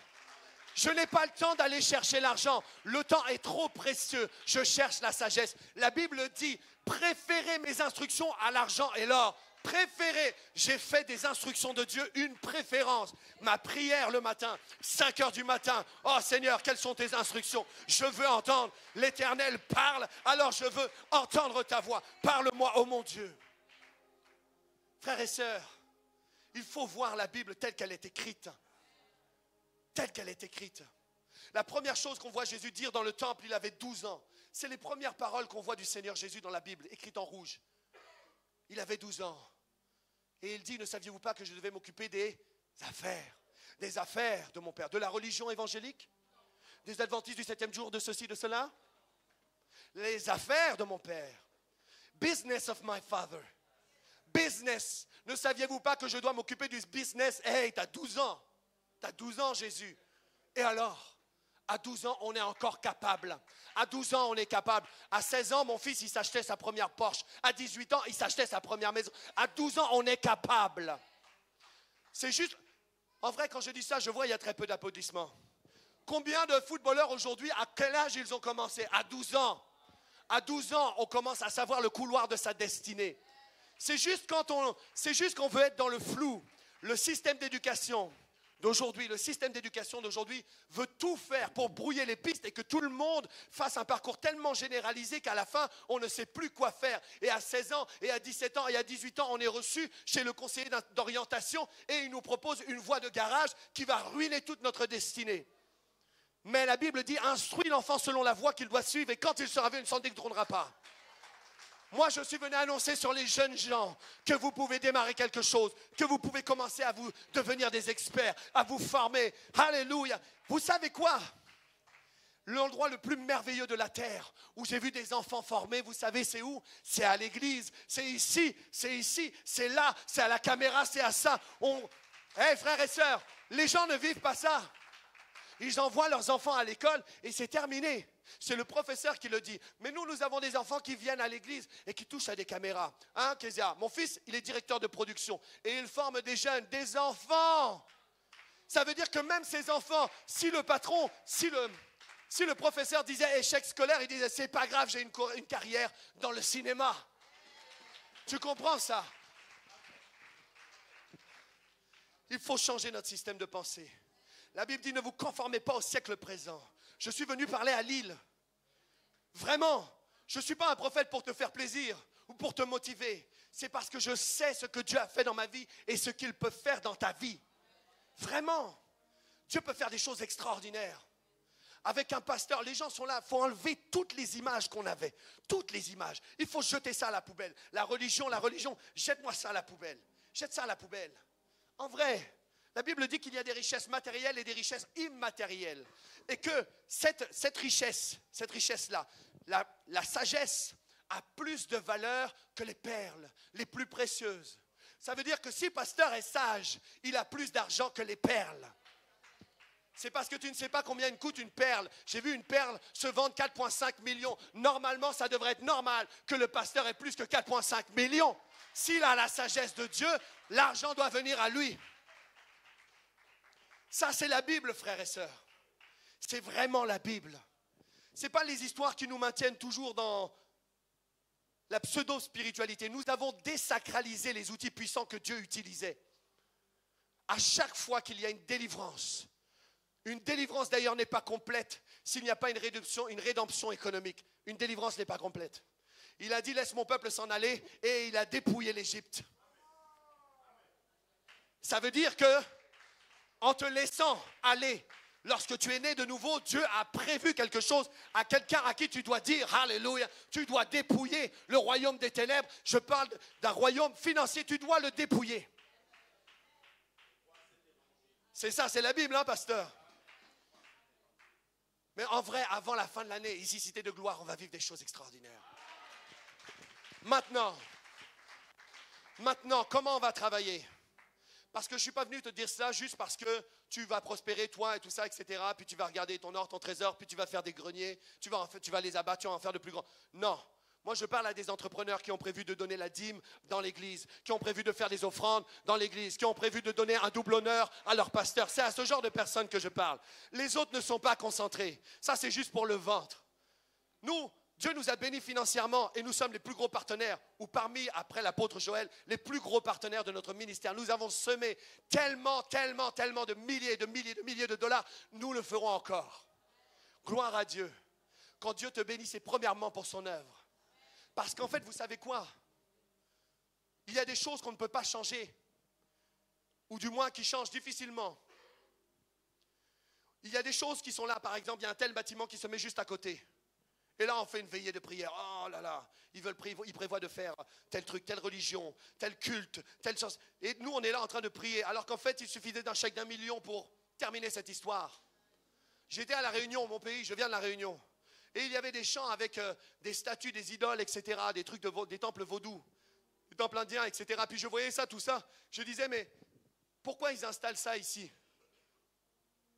Je n'ai pas le temps d'aller chercher l'argent. Le temps est trop précieux. Je cherche la sagesse. La Bible dit, préférez mes instructions à l'argent et l'or. Préférez. J'ai fait des instructions de Dieu une préférence. Ma prière le matin, 5 heures du matin. Oh Seigneur, quelles sont tes instructions? Je veux entendre. L'Éternel parle, alors je veux entendre ta voix. Parle-moi, ô mon Dieu. Frères et sœurs, il faut voir la Bible telle qu'elle est écrite. Telle qu'elle est écrite. La première chose qu'on voit Jésus dire dans le temple, il avait 12 ans. C'est les premières paroles qu'on voit du Seigneur Jésus dans la Bible, écrites en rouge. Il avait 12 ans. Et il dit, ne saviez-vous pas que je devais m'occuper des affaires de mon Père, de la religion évangélique, des adventistes du 7e jour, de ceci, de cela? Les affaires de mon Père. Business of my Father. Business. Ne saviez-vous pas que je dois m'occuper du business? Hey, t'as 12 ans. T'as 12 ans, Jésus. Et alors, à 12 ans, on est encore capable. À 12 ans, on est capable. À 16 ans, mon fils, il s'achetait sa première Porsche. À 18 ans, il s'achetait sa première maison. À 12 ans, on est capable. C'est juste... En vrai, quand je dis ça, je vois, il y a très peu d'applaudissements. Combien de footballeurs aujourd'hui, à quel âge ils ont commencé? À 12 ans. À 12 ans, on commence à savoir le couloir de sa destinée. C'est juste qu'on veut être dans le flou. Le système d'éducation d'aujourd'hui, le système d'éducation d'aujourd'hui veut tout faire pour brouiller les pistes et que tout le monde fasse un parcours tellement généralisé qu'à la fin, on ne sait plus quoi faire. Et à 16 ans, et à 17 ans, et à 18 ans, on est reçu chez le conseiller d'orientation et il nous propose une voie de garage qui va ruiner toute notre destinée. Mais la Bible dit, instruis l'enfant selon la voie qu'il doit suivre et quand il sera vieux, il ne s'en détournera pas. Moi, je suis venu annoncer sur les jeunes gens que vous pouvez démarrer quelque chose, que vous pouvez commencer à vous devenir des experts, à vous former. Alléluia. Vous savez quoi? L'endroit le plus merveilleux de la terre où j'ai vu des enfants formés, vous savez c'est où? C'est à l'église, c'est ici, c'est là, c'est à la caméra, c'est à ça. Hey, frères et sœurs, les gens ne vivent pas ça. Ils envoient leurs enfants à l'école et c'est terminé. C'est le professeur qui le dit. Mais nous avons des enfants qui viennent à l'église et qui touchent à des caméras. Hein, Kezia? Mon fils, il est directeur de production et il forme des jeunes, des enfants. Ça veut dire que même ces enfants, si le patron, si le professeur disait échec scolaire, il disait c'est pas grave, j'ai une carrière dans le cinéma. Tu comprends ça? Il faut changer notre système de pensée. La Bible dit ne vous conformez pas au siècle présent. Je suis venu parler à Lille. Vraiment, je ne suis pas un prophète pour te faire plaisir ou pour te motiver. C'est parce que je sais ce que Dieu a fait dans ma vie et ce qu'il peut faire dans ta vie. Vraiment, Dieu peut faire des choses extraordinaires. Avec un pasteur, les gens sont là, il faut enlever toutes les images qu'on avait. Toutes les images. Il faut jeter ça à la poubelle. La religion, jette-moi ça à la poubelle. Jette ça à la poubelle. En vrai, la Bible dit qu'il y a des richesses matérielles et des richesses immatérielles. Et que cette richesse-là, la sagesse a plus de valeur que les perles les plus précieuses. Ça veut dire que si le pasteur est sage, il a plus d'argent que les perles. C'est parce que tu ne sais pas combien coûte une perle. J'ai vu une perle se vendre 4,5 millions. Normalement, ça devrait être normal que le pasteur ait plus que 4,5 millions. S'il a la sagesse de Dieu, l'argent doit venir à lui. Ça, c'est la Bible, frères et sœurs. C'est vraiment la Bible. Ce n'est pas les histoires qui nous maintiennent toujours dans la pseudo-spiritualité. Nous avons désacralisé les outils puissants que Dieu utilisait. À chaque fois qu'il y a une délivrance d'ailleurs n'est pas complète s'il n'y a pas une rédemption économique. Une délivrance n'est pas complète. Il a dit, laisse mon peuple s'en aller et il a dépouillé l'Égypte. Ça veut dire que en te laissant aller, lorsque tu es né de nouveau, Dieu a prévu quelque chose à quelqu'un à qui tu dois dire, alléluia, tu dois dépouiller le royaume des ténèbres. Je parle d'un royaume financier, tu dois le dépouiller. C'est ça, c'est la Bible, hein, pasteur? Mais en vrai, avant la fin de l'année, ici, Cité de Gloire, on va vivre des choses extraordinaires. Maintenant, comment on va travailler? Parce que je ne suis pas venu te dire ça juste parce que tu vas prospérer, toi et tout ça, etc. Puis tu vas regarder ton or, ton trésor, puis tu vas faire des greniers, tu vas les abattre, tu vas en faire de plus grands. Non, moi je parle à des entrepreneurs qui ont prévu de donner la dîme dans l'église, qui ont prévu de faire des offrandes dans l'église, qui ont prévu de donner un double honneur à leur pasteur. C'est à ce genre de personnes que je parle. Les autres ne sont pas concentrés. Ça, c'est juste pour le ventre. Nous, Dieu nous a bénis financièrement et nous sommes les plus gros partenaires, ou parmi, après l'apôtre Joël, les plus gros partenaires de notre ministère. Nous avons semé tellement de milliers de dollars. Nous le ferons encore. Gloire à Dieu. Quand Dieu te bénit, c'est premièrement pour son œuvre. Parce qu'en fait, vous savez quoi? Il y a des choses qu'on ne peut pas changer, ou du moins qui changent difficilement. Il y a des choses qui sont là, par exemple, il y a un tel bâtiment qui se met juste à côté. Et là, on fait une veillée de prière. Oh là là, ils prévoient de faire tel truc, telle religion, tel culte, telle chose. Et nous, on est là en train de prier, alors qu'en fait, il suffisait d'un chèque d'1 million pour terminer cette histoire. J'étais à La Réunion, mon pays, je viens de La Réunion. Et il y avait des champs avec des statues, des idoles, etc., des trucs des temples vaudous, des temples indiens, etc. Puis je voyais ça, tout ça. Je disais, mais pourquoi ils installent ça ici?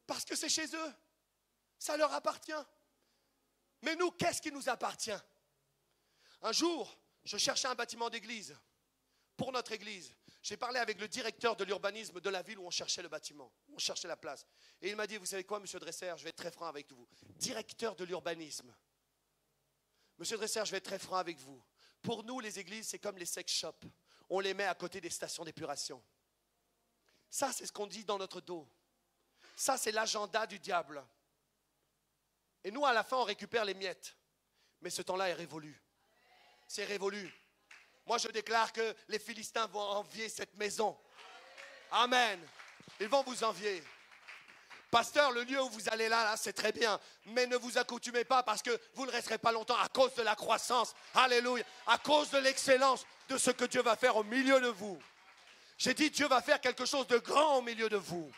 Parce que c'est chez eux. Ça leur appartient. Mais nous, qu'est-ce qui nous appartient? Un jour, je cherchais un bâtiment d'église pour notre église. J'ai parlé avec le directeur de l'urbanisme de la ville où on cherchait le bâtiment, où on cherchait la place. Et il m'a dit, vous savez quoi, monsieur Dresser, je vais être très franc avec vous. Directeur de l'urbanisme. Monsieur Dresser, je vais être très franc avec vous. Pour nous, les églises, c'est comme les sex shops. On les met à côté des stations d'épuration. Ça, c'est ce qu'on dit dans notre dos. Ça, c'est l'agenda du diable. Et nous, à la fin, on récupère les miettes. Mais ce temps-là est révolu. C'est révolu. Moi, je déclare que les Philistins vont envier cette maison. Amen. Ils vont vous envier. Pasteur, le lieu où vous allez là, c'est très bien. Mais ne vous accoutumez pas parce que vous ne resterez pas longtemps à cause de la croissance. Alléluia. À cause de l'excellence de ce que Dieu va faire au milieu de vous. J'ai dit, Dieu va faire quelque chose de grand au milieu de vous.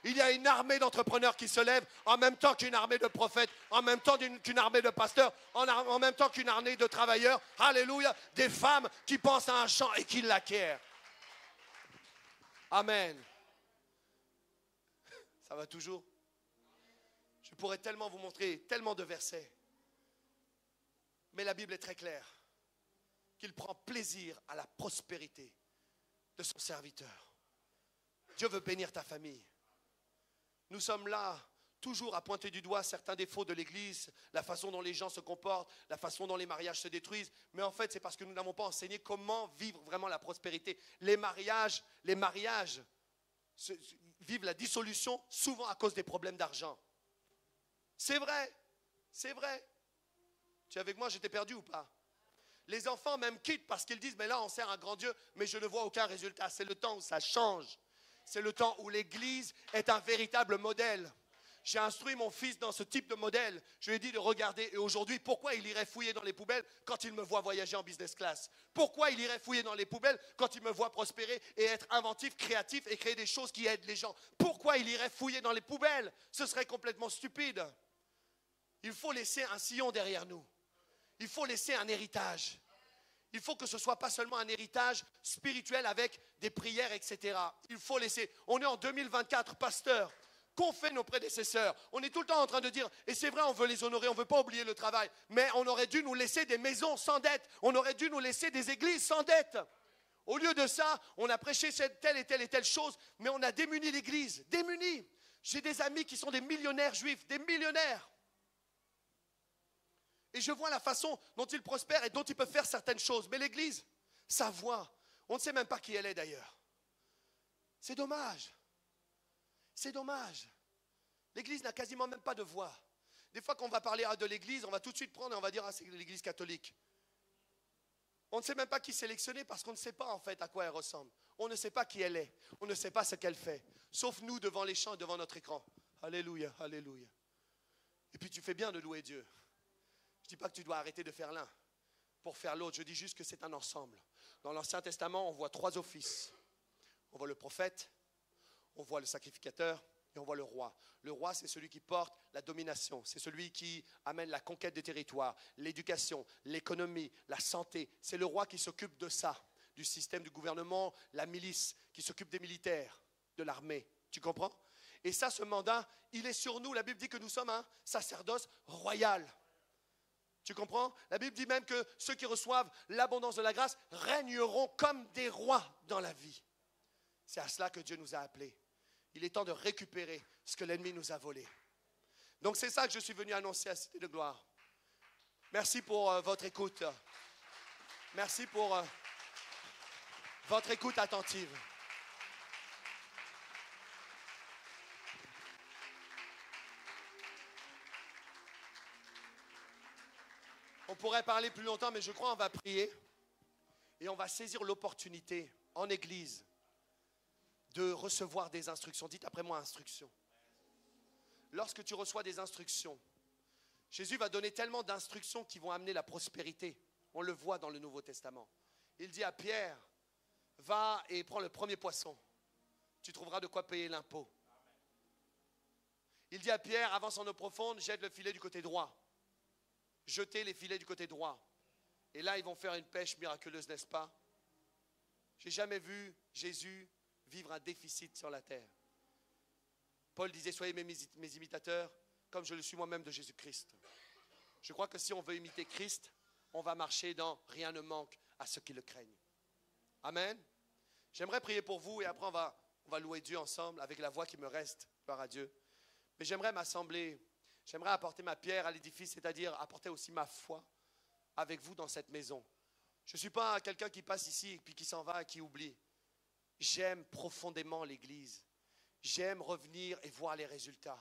Il y a une armée d'entrepreneurs qui se lève en même temps qu'une armée de prophètes, en même temps qu'une armée de pasteurs, en même temps qu'une armée de travailleurs. Alléluia. Des femmes qui pensent à un champ et qui l'acquièrent. Amen. Ça va toujours? Je pourrais tellement vous montrer tellement de versets. Mais la Bible est très claire. Qu'il prend plaisir à la prospérité de son serviteur. Dieu veut bénir ta famille. Nous sommes là toujours à pointer du doigt certains défauts de l'Église, la façon dont les gens se comportent, la façon dont les mariages se détruisent. Mais en fait, c'est parce que nous n'avons pas enseigné comment vivre vraiment la prospérité. Les mariages vivent la dissolution souvent à cause des problèmes d'argent. C'est vrai, c'est vrai. Tu es avec moi, j'étais perdu ou pas? Les enfants même quittent parce qu'ils disent, mais là on sert un grand Dieu, mais je ne vois aucun résultat. C'est le temps où ça change. C'est le temps où l'Église est un véritable modèle. J'ai instruit mon fils dans ce type de modèle. Je lui ai dit de regarder. Et aujourd'hui, pourquoi il irait fouiller dans les poubelles quand il me voit voyager en business class? Pourquoi il irait fouiller dans les poubelles quand il me voit prospérer et être inventif, créatif et créer des choses qui aident les gens? Pourquoi il irait fouiller dans les poubelles? Ce serait complètement stupide. Il faut laisser un sillon derrière nous. Il faut laisser un héritage. Il faut que ce ne soit pas seulement un héritage spirituel avec des prières, etc. Il faut laisser. On est en 2024, pasteur. Qu'ont fait nos prédécesseurs? On est tout le temps en train de dire, et c'est vrai, on veut les honorer, on ne veut pas oublier le travail, mais on aurait dû nous laisser des maisons sans dette, on aurait dû nous laisser des églises sans dette. Au lieu de ça, on a prêché telle et telle chose, mais on a démuni l'église, démuni. J'ai des amis qui sont des millionnaires juifs, des millionnaires. Et je vois la façon dont ils prospèrent et dont ils peuvent faire certaines choses. Mais l'église, sa voix, on ne sait même pas qui elle est d'ailleurs. C'est dommage. C'est dommage. L'église n'a quasiment même pas de voix. Des fois qu'on va parler de l'église, on va tout de suite prendre et on va dire, ah, c'est l'église catholique. On ne sait même pas qui sélectionner parce qu'on ne sait pas en fait à quoi elle ressemble. On ne sait pas qui elle est. On ne sait pas ce qu'elle fait. Sauf nous devant les chants, devant notre écran. Alléluia, alléluia. Et puis tu fais bien de louer Dieu. Je ne dis pas que tu dois arrêter de faire l'un pour faire l'autre. Je dis juste que c'est un ensemble. Dans l'Ancien Testament, on voit 3 offices. On voit le prophète, on voit le sacrificateur et on voit le roi. Le roi, c'est celui qui porte la domination. C'est celui qui amène la conquête des territoires, l'éducation, l'économie, la santé. C'est le roi qui s'occupe de ça, du système du gouvernement, la milice, qui s'occupe des militaires, de l'armée. Tu comprends? Et ça, ce mandat, il est sur nous. La Bible dit que nous sommes un sacerdoce royal. Tu comprends? La Bible dit même que ceux qui reçoivent l'abondance de la grâce régneront comme des rois dans la vie. C'est à cela que Dieu nous a appelés. Il est temps de récupérer ce que l'ennemi nous a volé. Donc c'est ça que je suis venu annoncer à Cité de Gloire. Merci pour votre écoute. Merci pour votre écoute attentive. On pourrait parler plus longtemps, mais je crois qu'on va prier et on va saisir l'opportunité en église de recevoir des instructions. Dites après moi instructions. Lorsque tu reçois des instructions, Jésus va donner tellement d'instructions qui vont amener la prospérité. On le voit dans le Nouveau Testament. Il dit à Pierre, va et prends le premier poisson. Tu trouveras de quoi payer l'impôt. Il dit à Pierre, avance en eau profonde, jette le filet du côté droit. Jetez les filets du côté droit. Et là, ils vont faire une pêche miraculeuse, n'est-ce pas? J'ai jamais vu Jésus vivre un déficit sur la terre. Paul disait, soyez mes imitateurs, comme je le suis moi-même de Jésus-Christ. Je crois que si on veut imiter Christ, on va marcher dans rien ne manque à ceux qui le craignent. Amen. J'aimerais prier pour vous et après on va louer Dieu ensemble avec la voix qui me reste, gloire à Dieu. Mais j'aimerais m'assembler. J'aimerais apporter ma pierre à l'édifice, c'est-à-dire apporter aussi ma foi avec vous dans cette maison. Je ne suis pas quelqu'un qui passe ici et puis qui s'en va et qui oublie. J'aime profondément l'Église. J'aime revenir et voir les résultats.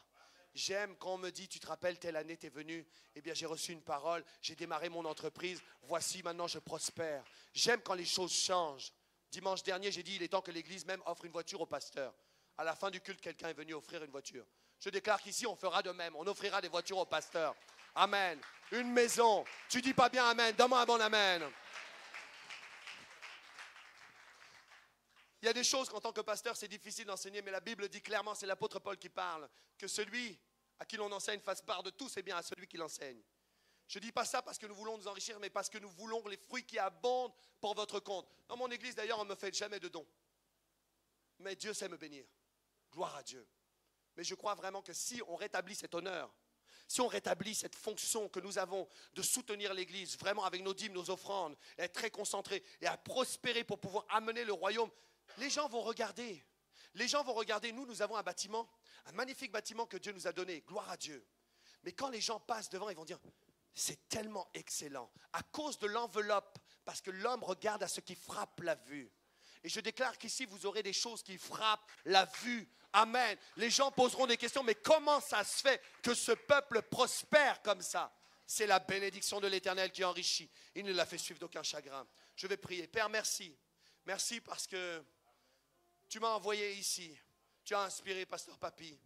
J'aime quand on me dit, tu te rappelles, telle année, tu es venu, eh bien j'ai reçu une parole, j'ai démarré mon entreprise, voici maintenant je prospère. J'aime quand les choses changent. Dimanche dernier, j'ai dit, il est temps que l'Église même offre une voiture au pasteur. À la fin du culte, quelqu'un est venu offrir une voiture. Je déclare qu'ici, on fera de même, on offrira des voitures au pasteur. Amen. Une maison. Tu dis pas bien amen, donne-moi un bon amen. Il y a des choses qu'en tant que pasteur, c'est difficile d'enseigner, mais la Bible dit clairement, c'est l'apôtre Paul qui parle, que celui à qui l'on enseigne fasse part de tout ses biens à celui qui l'enseigne. Je ne dis pas ça parce que nous voulons nous enrichir, mais parce que nous voulons les fruits qui abondent pour votre compte. Dans mon église, d'ailleurs, on ne me fait jamais de dons. Mais Dieu sait me bénir. Gloire à Dieu. Mais je crois vraiment que si on rétablit cet honneur, si on rétablit cette fonction que nous avons de soutenir l'Église, vraiment avec nos dîmes, nos offrandes, être très concentrés et à prospérer pour pouvoir amener le royaume, les gens vont regarder. Les gens vont regarder. Nous avons un bâtiment, un magnifique bâtiment que Dieu nous a donné. Gloire à Dieu. Mais quand les gens passent devant, ils vont dire, c'est tellement excellent. À cause de l'enveloppe, parce que l'homme regarde à ce qui frappe la vue. Et je déclare qu'ici, vous aurez des choses qui frappent la vue. Amen. Les gens poseront des questions, mais comment ça se fait que ce peuple prospère comme ça? C'est la bénédiction de l'Éternel qui enrichit. Il ne l'a fait suivre d'aucun chagrin. Je vais prier. Père, merci. Merci parce que tu m'as envoyé ici. Tu as inspiré Pasteur Papy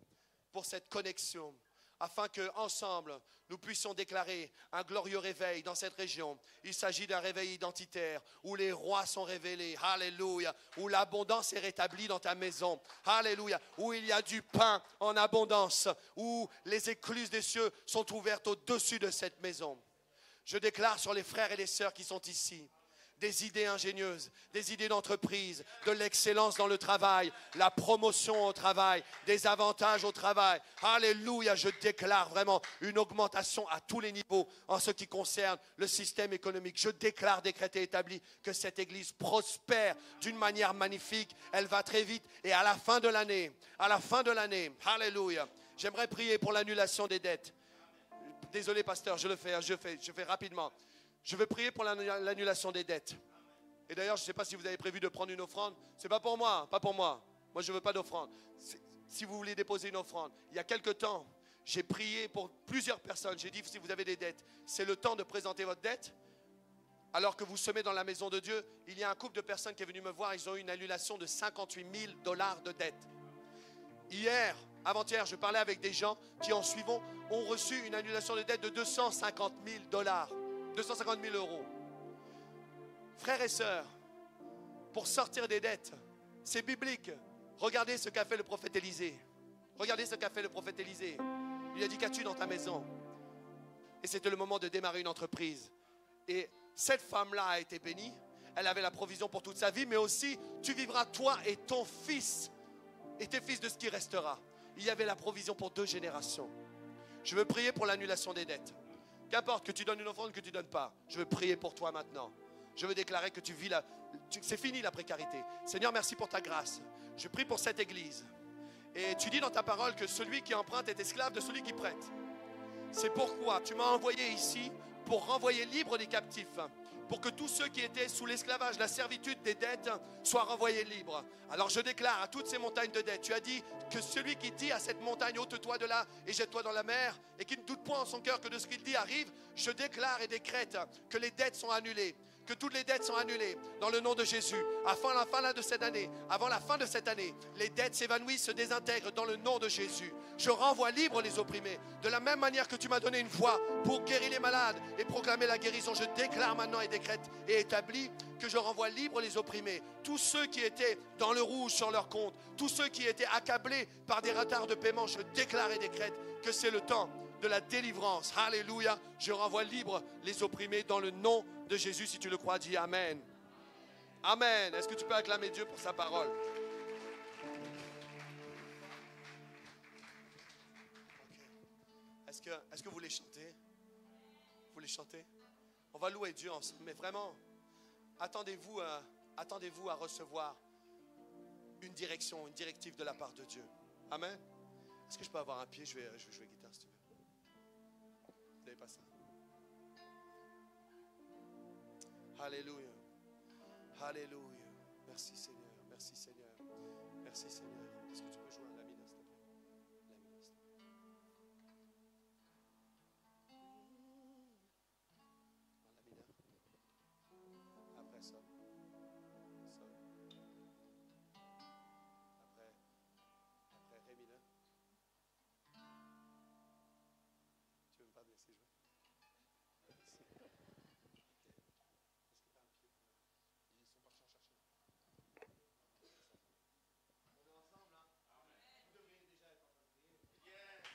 pour cette connexion, afin qu'ensemble, nous puissions déclarer un glorieux réveil dans cette région. Il s'agit d'un réveil identitaire où les rois sont révélés. Alléluia. Où l'abondance est rétablie dans ta maison. Alléluia. Où il y a du pain en abondance. Où les écluses des cieux sont ouvertes au-dessus de cette maison. Je déclare sur les frères et les sœurs qui sont ici des idées ingénieuses, des idées d'entreprise, de l'excellence dans le travail, la promotion au travail, des avantages au travail. Alléluia, je déclare vraiment une augmentation à tous les niveaux en ce qui concerne le système économique. Je déclare, décrété, établi que cette église prospère d'une manière magnifique. Elle va très vite et à la fin de l'année, alléluia, j'aimerais prier pour l'annulation des dettes. Désolé pasteur, je fais rapidement. Je veux prier pour l'annulation des dettes. Et d'ailleurs, je ne sais pas si vous avez prévu de prendre une offrande. Ce n'est pas pour moi, pas pour moi. Moi, je ne veux pas d'offrande. Si vous voulez déposer une offrande, il y a quelque temps, j'ai prié pour plusieurs personnes. J'ai dit, si vous avez des dettes, c'est le temps de présenter votre dette. Alors que vous semez dans la maison de Dieu, il y a un couple de personnes qui est venu me voir. Ils ont eu une annulation de 58 000 $ de dette. Hier, avant-hier, je parlais avec des gens qui, en suivant, ont reçu une annulation de dette de 250 000 $. 250 000 €. Frères et sœurs, pour sortir des dettes, c'est biblique. Regardez ce qu'a fait le prophète Élisée. Regardez ce qu'a fait le prophète Élisée. Il a dit, qu'as-tu dans ta maison? Et c'était le moment de démarrer une entreprise. Et cette femme-là a été bénie. Elle avait la provision pour toute sa vie, mais aussi, tu vivras toi et ton fils, et tes fils de ce qui restera. Il y avait la provision pour 2 générations. Je veux prier pour l'annulation des dettes. Qu'importe que tu donnes une offrande, que tu ne donnes pas. Je veux prier pour toi maintenant. Je veux déclarer que tu vis c'est fini la précarité. Seigneur, merci pour ta grâce. Je prie pour cette église. Et tu dis dans ta parole que celui qui emprunte est esclave de celui qui prête. C'est pourquoi tu m'as envoyé ici pour renvoyer libre les captifs. Pour que tous ceux qui étaient sous l'esclavage, la servitude des dettes, soient renvoyés libres. Alors je déclare à toutes ces montagnes de dettes, tu as dit que celui qui dit à cette montagne, ôte-toi de là et jette-toi dans la mer, et qui ne doute point en son cœur que de ce qu'il dit arrive, je déclare et décrète que les dettes sont annulées. Que toutes les dettes sont annulées dans le nom de Jésus. Avant la fin de cette année, les dettes s'évanouissent, se désintègrent dans le nom de Jésus. Je renvoie libre les opprimés. De la même manière que tu m'as donné une voix pour guérir les malades et proclamer la guérison, je déclare maintenant et décrète et établis que je renvoie libre les opprimés. Tous ceux qui étaient dans le rouge sur leur compte, tous ceux qui étaient accablés par des retards de paiement, je déclare et décrète que c'est le temps de la délivrance. Alléluia. Je renvoie libre les opprimés dans le nom de Jésus. Si tu le crois, dis Amen. Amen. Est-ce que tu peux acclamer Dieu pour sa parole? Okay. Est-ce que vous voulez chanter? Vous voulez chanter? On va louer Dieu ensemble. Mais vraiment, attendez-vous à recevoir une direction, une directive de la part de Dieu. Amen. Est-ce que je peux avoir un pied? Je vais jouer guitare si tu veux. Vous n'avez pas ça? Alléluia. Alléluia. Merci Seigneur. Merci. Merci Seigneur. Merci Seigneur. Est-ce que tu peux jouer un lamina, s'il te plaît? Lamina, s'il te plaît. Un lamina. Après ça. Ça. Après ré mineur. Tu veux pas me laisser jouer? Merci. Ok. Est-ce que tu as un pied? Ils sont partis en chercher. On est ensemble, hein? Vous devriez déjà être en train de prier. Yes!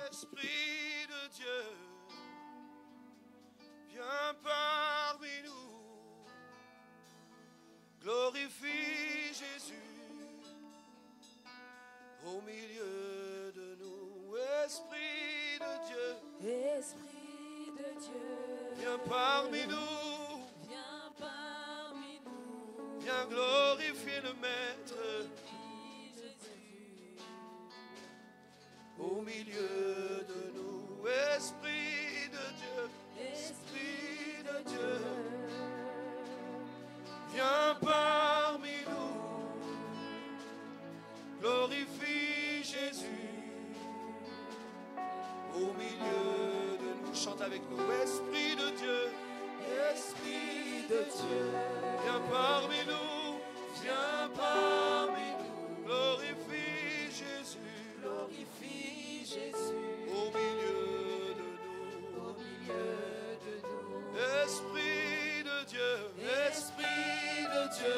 Esprit de Dieu, viens parmi nous, glorifie Jésus au milieu de nous. Esprit de Dieu, viens parmi nous, viens glorifier le Maître au milieu de nous. Esprit de Dieu, viens parmi nous, glorifie Jésus au milieu de nous. Chante avec nous. Esprit de Dieu, viens parmi nous, glorifie Jésus au milieu de nous. Esprit de Dieu,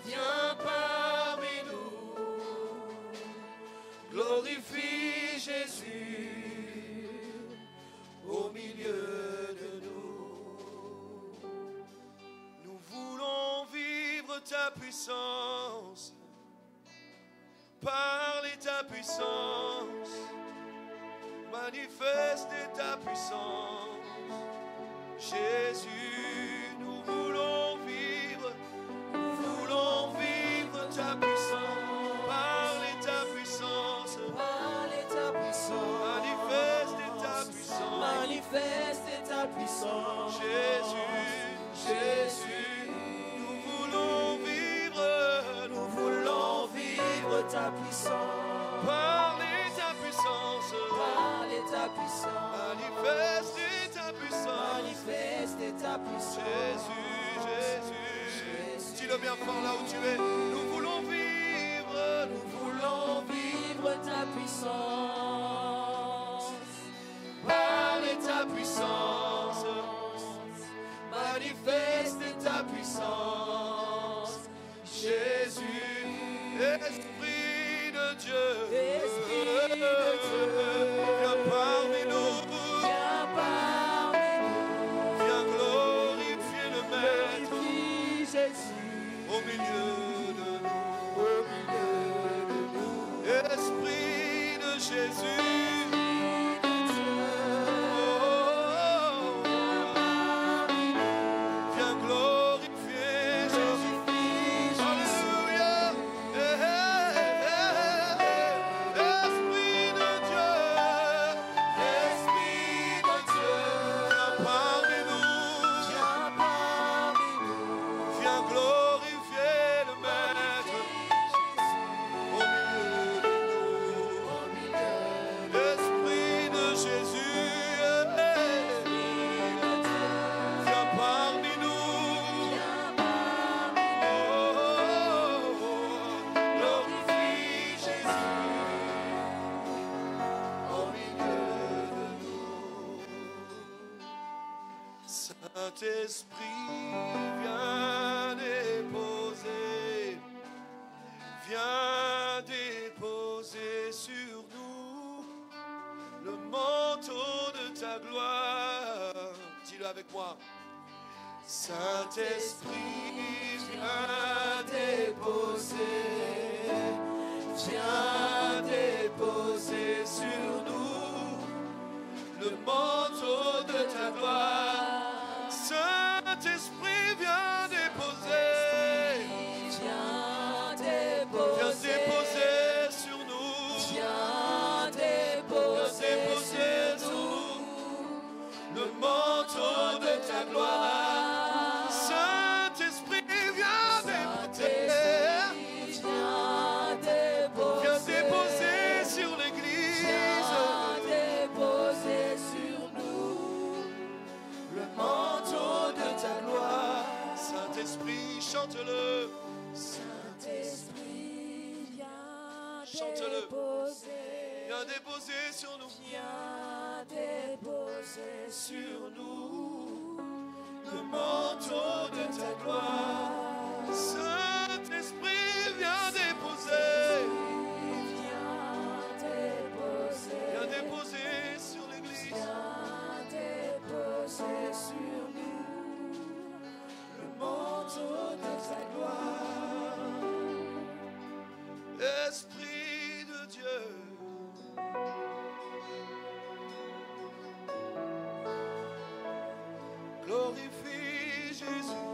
viens parmi nous, glorifie Jésus au milieu de nous. Nous voulons vivre ta puissance, parler ta puissance, manifester ta puissance. Jésus, nous voulons vivre ta puissance, parler ta puissance, manifester ta puissance. Jésus, nous voulons vivre ta puissance, parler ta puissance, manifester ta puissance. Jésus, dis-le bien fort là où tu es. Nous voulons vivre ta puissance, parler ta puissance, manifester ta puissance. Jésus, Esprit de Dieu, viens parmi nous, viens glorifier le Maître au milieu de nous. Esprit de Jésus, viens glorifier Jésus. Alléluia. Esprit de Dieu, viens parmi nous, viens glorifier le Maître au milieu de nous. Saint-Esprit, viens déposer sur nous le manteau de ta gloire. Dis-le avec moi. Saint-Esprit, viens déposer sur nous le manteau de ta gloire. Saint-Esprit, viens déposer sur nous. Viens déposer sur nous le manteau de ta gloire. Saint-Esprit, viens déposer sur l'Église. Saint-Esprit, chante-le. Saint-Esprit, viens Chante-le. Viens déposer sur nous. Viens déposer Sur nous le manteau de ta gloire. Saint-Esprit, viens déposer. Viens déposer sur l'Église. Viens déposer sur nous le manteau de ta gloire. Esprit de Dieu, glorifie Jésus.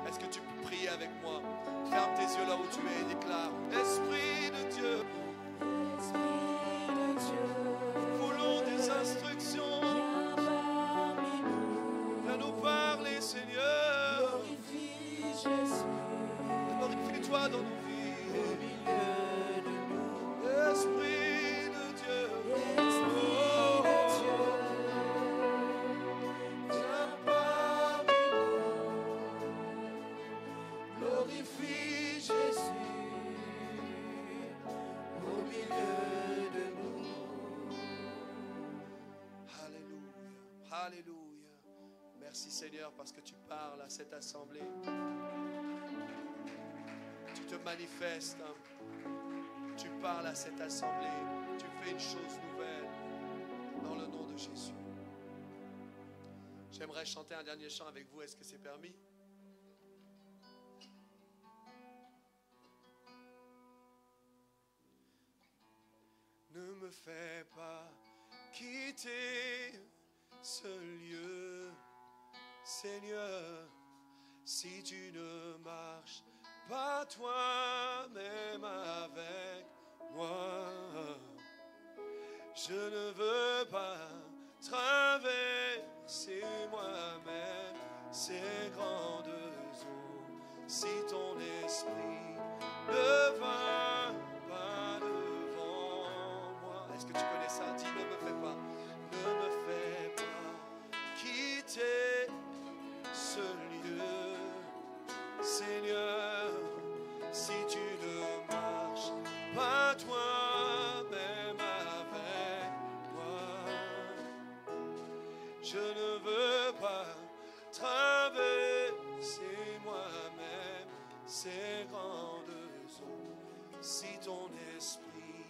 Est-ce que tu peux prier avec moi? Ferme tes yeux là où tu es et déclare: Esprit de Dieu, Esprit de Dieu, voulons des instructions. viens parmi nous. Viens nous parler, Seigneur. Glorifie Jésus Glorifie-toi dans nos au vies. milieu de nous. Esprit de Dieu, Esprit de Dieu, viens parmi nous. Glorifie Jésus au milieu de nous. Alléluia, Alléluia. Merci Seigneur parce que tu parles à cette assemblée. Tu te manifestes, hein. Tu parles à cette assemblée. Tu fais une chose nouvelle dans le nom de Jésus. J'aimerais chanter un dernier chant avec vous. Est-ce que c'est permis? Ne me fais pas quitter ce lieu, Seigneur, si tu ne marches pas toi-même avec moi. Je ne veux pas traverser moi-même ces grandes eaux si ton esprit ne va pas devant moi. Est-ce que tu connais ça? Dis, ne me fais pas quitter ce lieu, Seigneur, si tu ne marches pas toi-même avec moi. Je ne veux pas traverser moi-même ces grandes eaux si ton esprit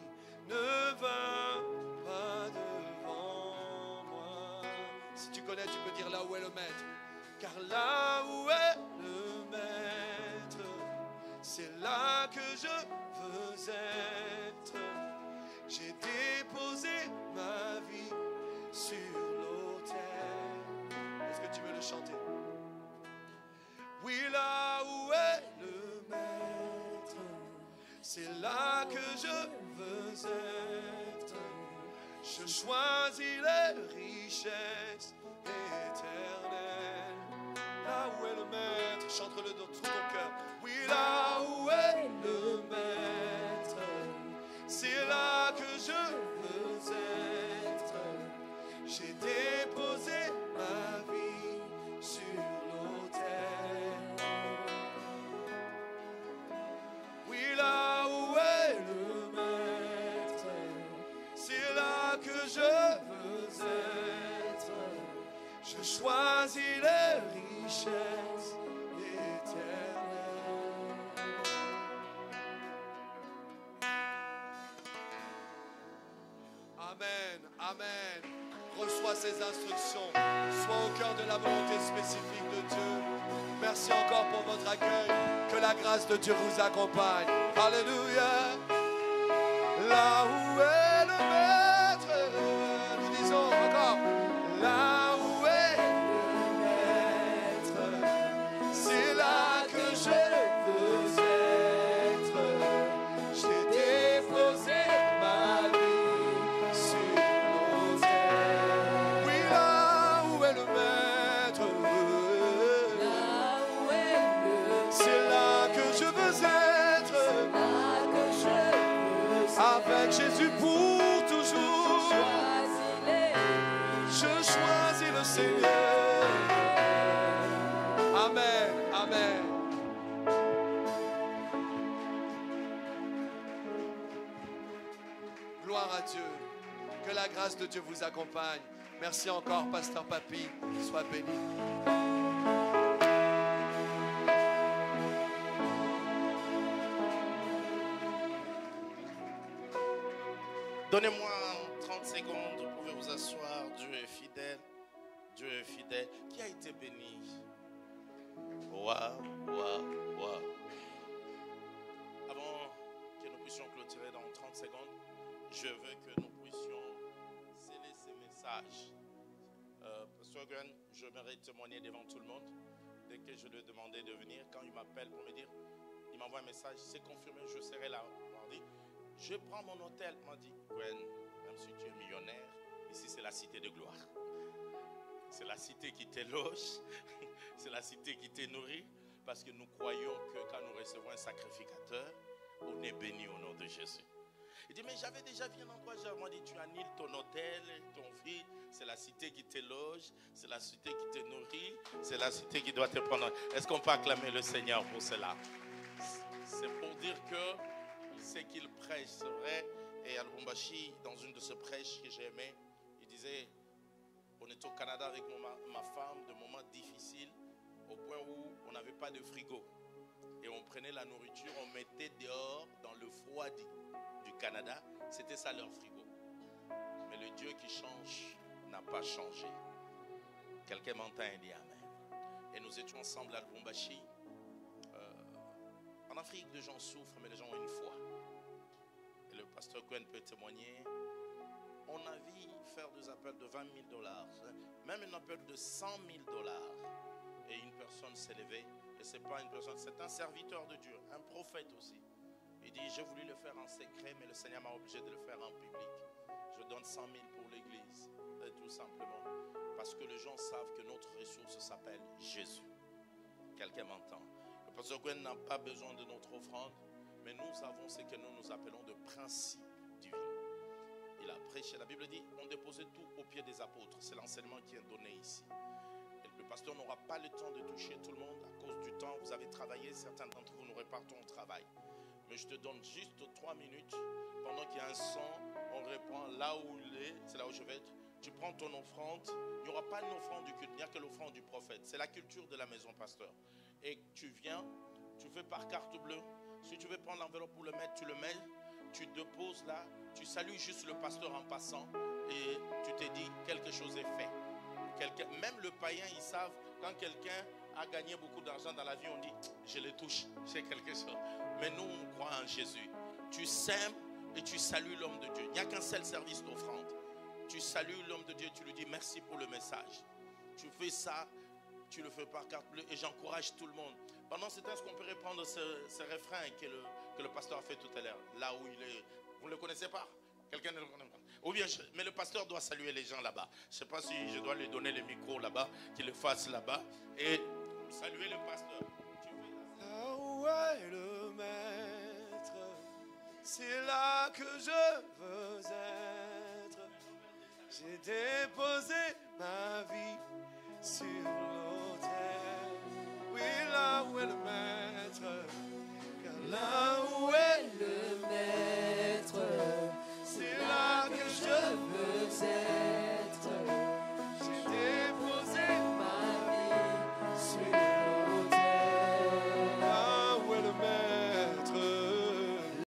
ne va pas devant moi. Si tu connais, tu peux dire là où est le maître. Car là où est le maître, c'est là que je veux être. J'ai déposé ma vie sur l'autel. Est-ce que tu veux le chanter? Oui, là où est le maître, c'est là que je veux être. Je choisis les richesses éternelles. Là où est le maître, chante-le dans tout ton cœur. Oui, là où est le maître, c'est là que je veux être. J'ai déposé ma vie sur l'autel. Oui, là où est le maître, c'est là que je veux être. Je choisis choisi les richesses éternelles. Amen, amen. Reçois ces instructions. Sois au cœur de la volonté spécifique de Dieu. Merci encore pour votre accueil. Que la grâce de Dieu vous accompagne. Alléluia. Là où est le maître, nous disons encore, là où est le maître, c'est là que je veux être. J'ai déposé ma vie sur l'autel. Oui, là où est le maître, c'est là que je veux être. Avec Jésus pour toujours, je choisis le Seigneur. Amen, amen. Gloire à Dieu. Que la grâce de Dieu vous accompagne. Merci encore, Pasteur Papy. Sois béni. Donnez-moi 30 secondes, vous pouvez vous asseoir. Dieu est fidèle. Dieu est fidèle. Qui a été béni? Waouh, waouh, waouh. Avant que nous puissions clôturer dans 30 secondes, je veux que nous puissions sceller ces messages. Pasteur Gwen, j'aimerais témoigner devant tout le monde. Dès que je lui ai demandé de venir, quand il m'appelle pour me dire, il m'envoie un message, c'est confirmé, je serai là mardi. Je prends mon hôtel, m'a dit, Gwen, même si tu es millionnaire, ici c'est la cité de gloire. C'est la cité qui te loge, c'est la cité qui te nourrit, parce que nous croyons que quand nous recevons un sacrificateur, on est béni au nom de Jésus. Il dit, mais j'avais déjà vu un endroit, j'ai dit, tu annules ton hôtel, ton vie, c'est la cité qui te loge, c'est la cité qui te nourrit, c'est la cité qui doit te prendre. Est-ce qu'on peut acclamer le Seigneur pour cela? C'est pour dire que ce qu'il prêche, c'est vrai. Et à Lubumbashi, dans une de ces prêches que j'ai aimé, il disait, on était au Canada avec ma femme, de moments difficiles, au point où on n'avait pas de frigo. Et on prenait la nourriture, on mettait dehors dans le froid du Canada. C'était ça leur frigo. Mais le Dieu qui change n'a pas changé. Quelqu'un m'entend et dit Amen. Et nous étions ensemble à Lubumbashi. En Afrique, les gens souffrent, mais les gens ont une foi. Et le pasteur Gwen peut témoigner. On a vu faire des appels de 20 000 $, même un appel de 100 000 $. Et une personne s'est levée. Et ce n'est pas une personne, c'est un serviteur de Dieu, un prophète aussi. Il dit, j'ai voulu le faire en secret, mais le Seigneur m'a obligé de le faire en public. Je donne 100 000 pour l'église, tout simplement. Parce que les gens savent que notre ressource s'appelle Jésus. Quelqu'un m'entend? Le pasteur Gwen n'a pas besoin de notre offrande, mais nous avons ce que nous appelons de principe divin. Il a prêché, la Bible dit, on déposait tout au pied des apôtres. C'est l'enseignement qui est donné ici. Et le pasteur n'aura pas le temps de toucher tout le monde à cause du temps. Vous avez travaillé, certains d'entre vous nous répartons au travail. Mais je te donne juste 3 minutes. Pendant qu'il y a un son, on reprend là où il est. C'est là où je vais être. Tu prends ton offrande. Il n'y aura pas une offrande du culte. Il n'y a que l'offrande du prophète. C'est la culture de la maison, pasteur. Et tu viens, tu fais par carte bleue. Si tu veux prendre l'enveloppe pour le mettre, tu le mets. Tu déposes là. Tu salues juste le pasteur en passant. Et tu te dis, quelque chose est fait. Même le païen, ils savent, quand quelqu'un a gagné beaucoup d'argent dans la vie, on dit, je le touche, c'est quelque chose. Mais nous, on croit en Jésus. Tu sèmes et tu salues l'homme de Dieu. Il n'y a qu'un seul service d'offrande. Tu salues l'homme de Dieu, tu lui dis merci pour le message. Tu fais ça, tu le fais par carte bleue et j'encourage tout le monde. Pendant ce temps, est-ce qu'on peut reprendre ce refrain que le pasteur a fait tout à l'heure, là où il est. Vous ne le connaissez pas? Quelqu'un ne le connaît pas? Ou bien, mais le pasteur doit saluer les gens là-bas. Je ne sais pas si je dois lui donner le micro là-bas, qu'il le fasse là-bas. Et saluer le pasteur. Là où est le maître, c'est là que je veux être. J'ai déposé ma vie sur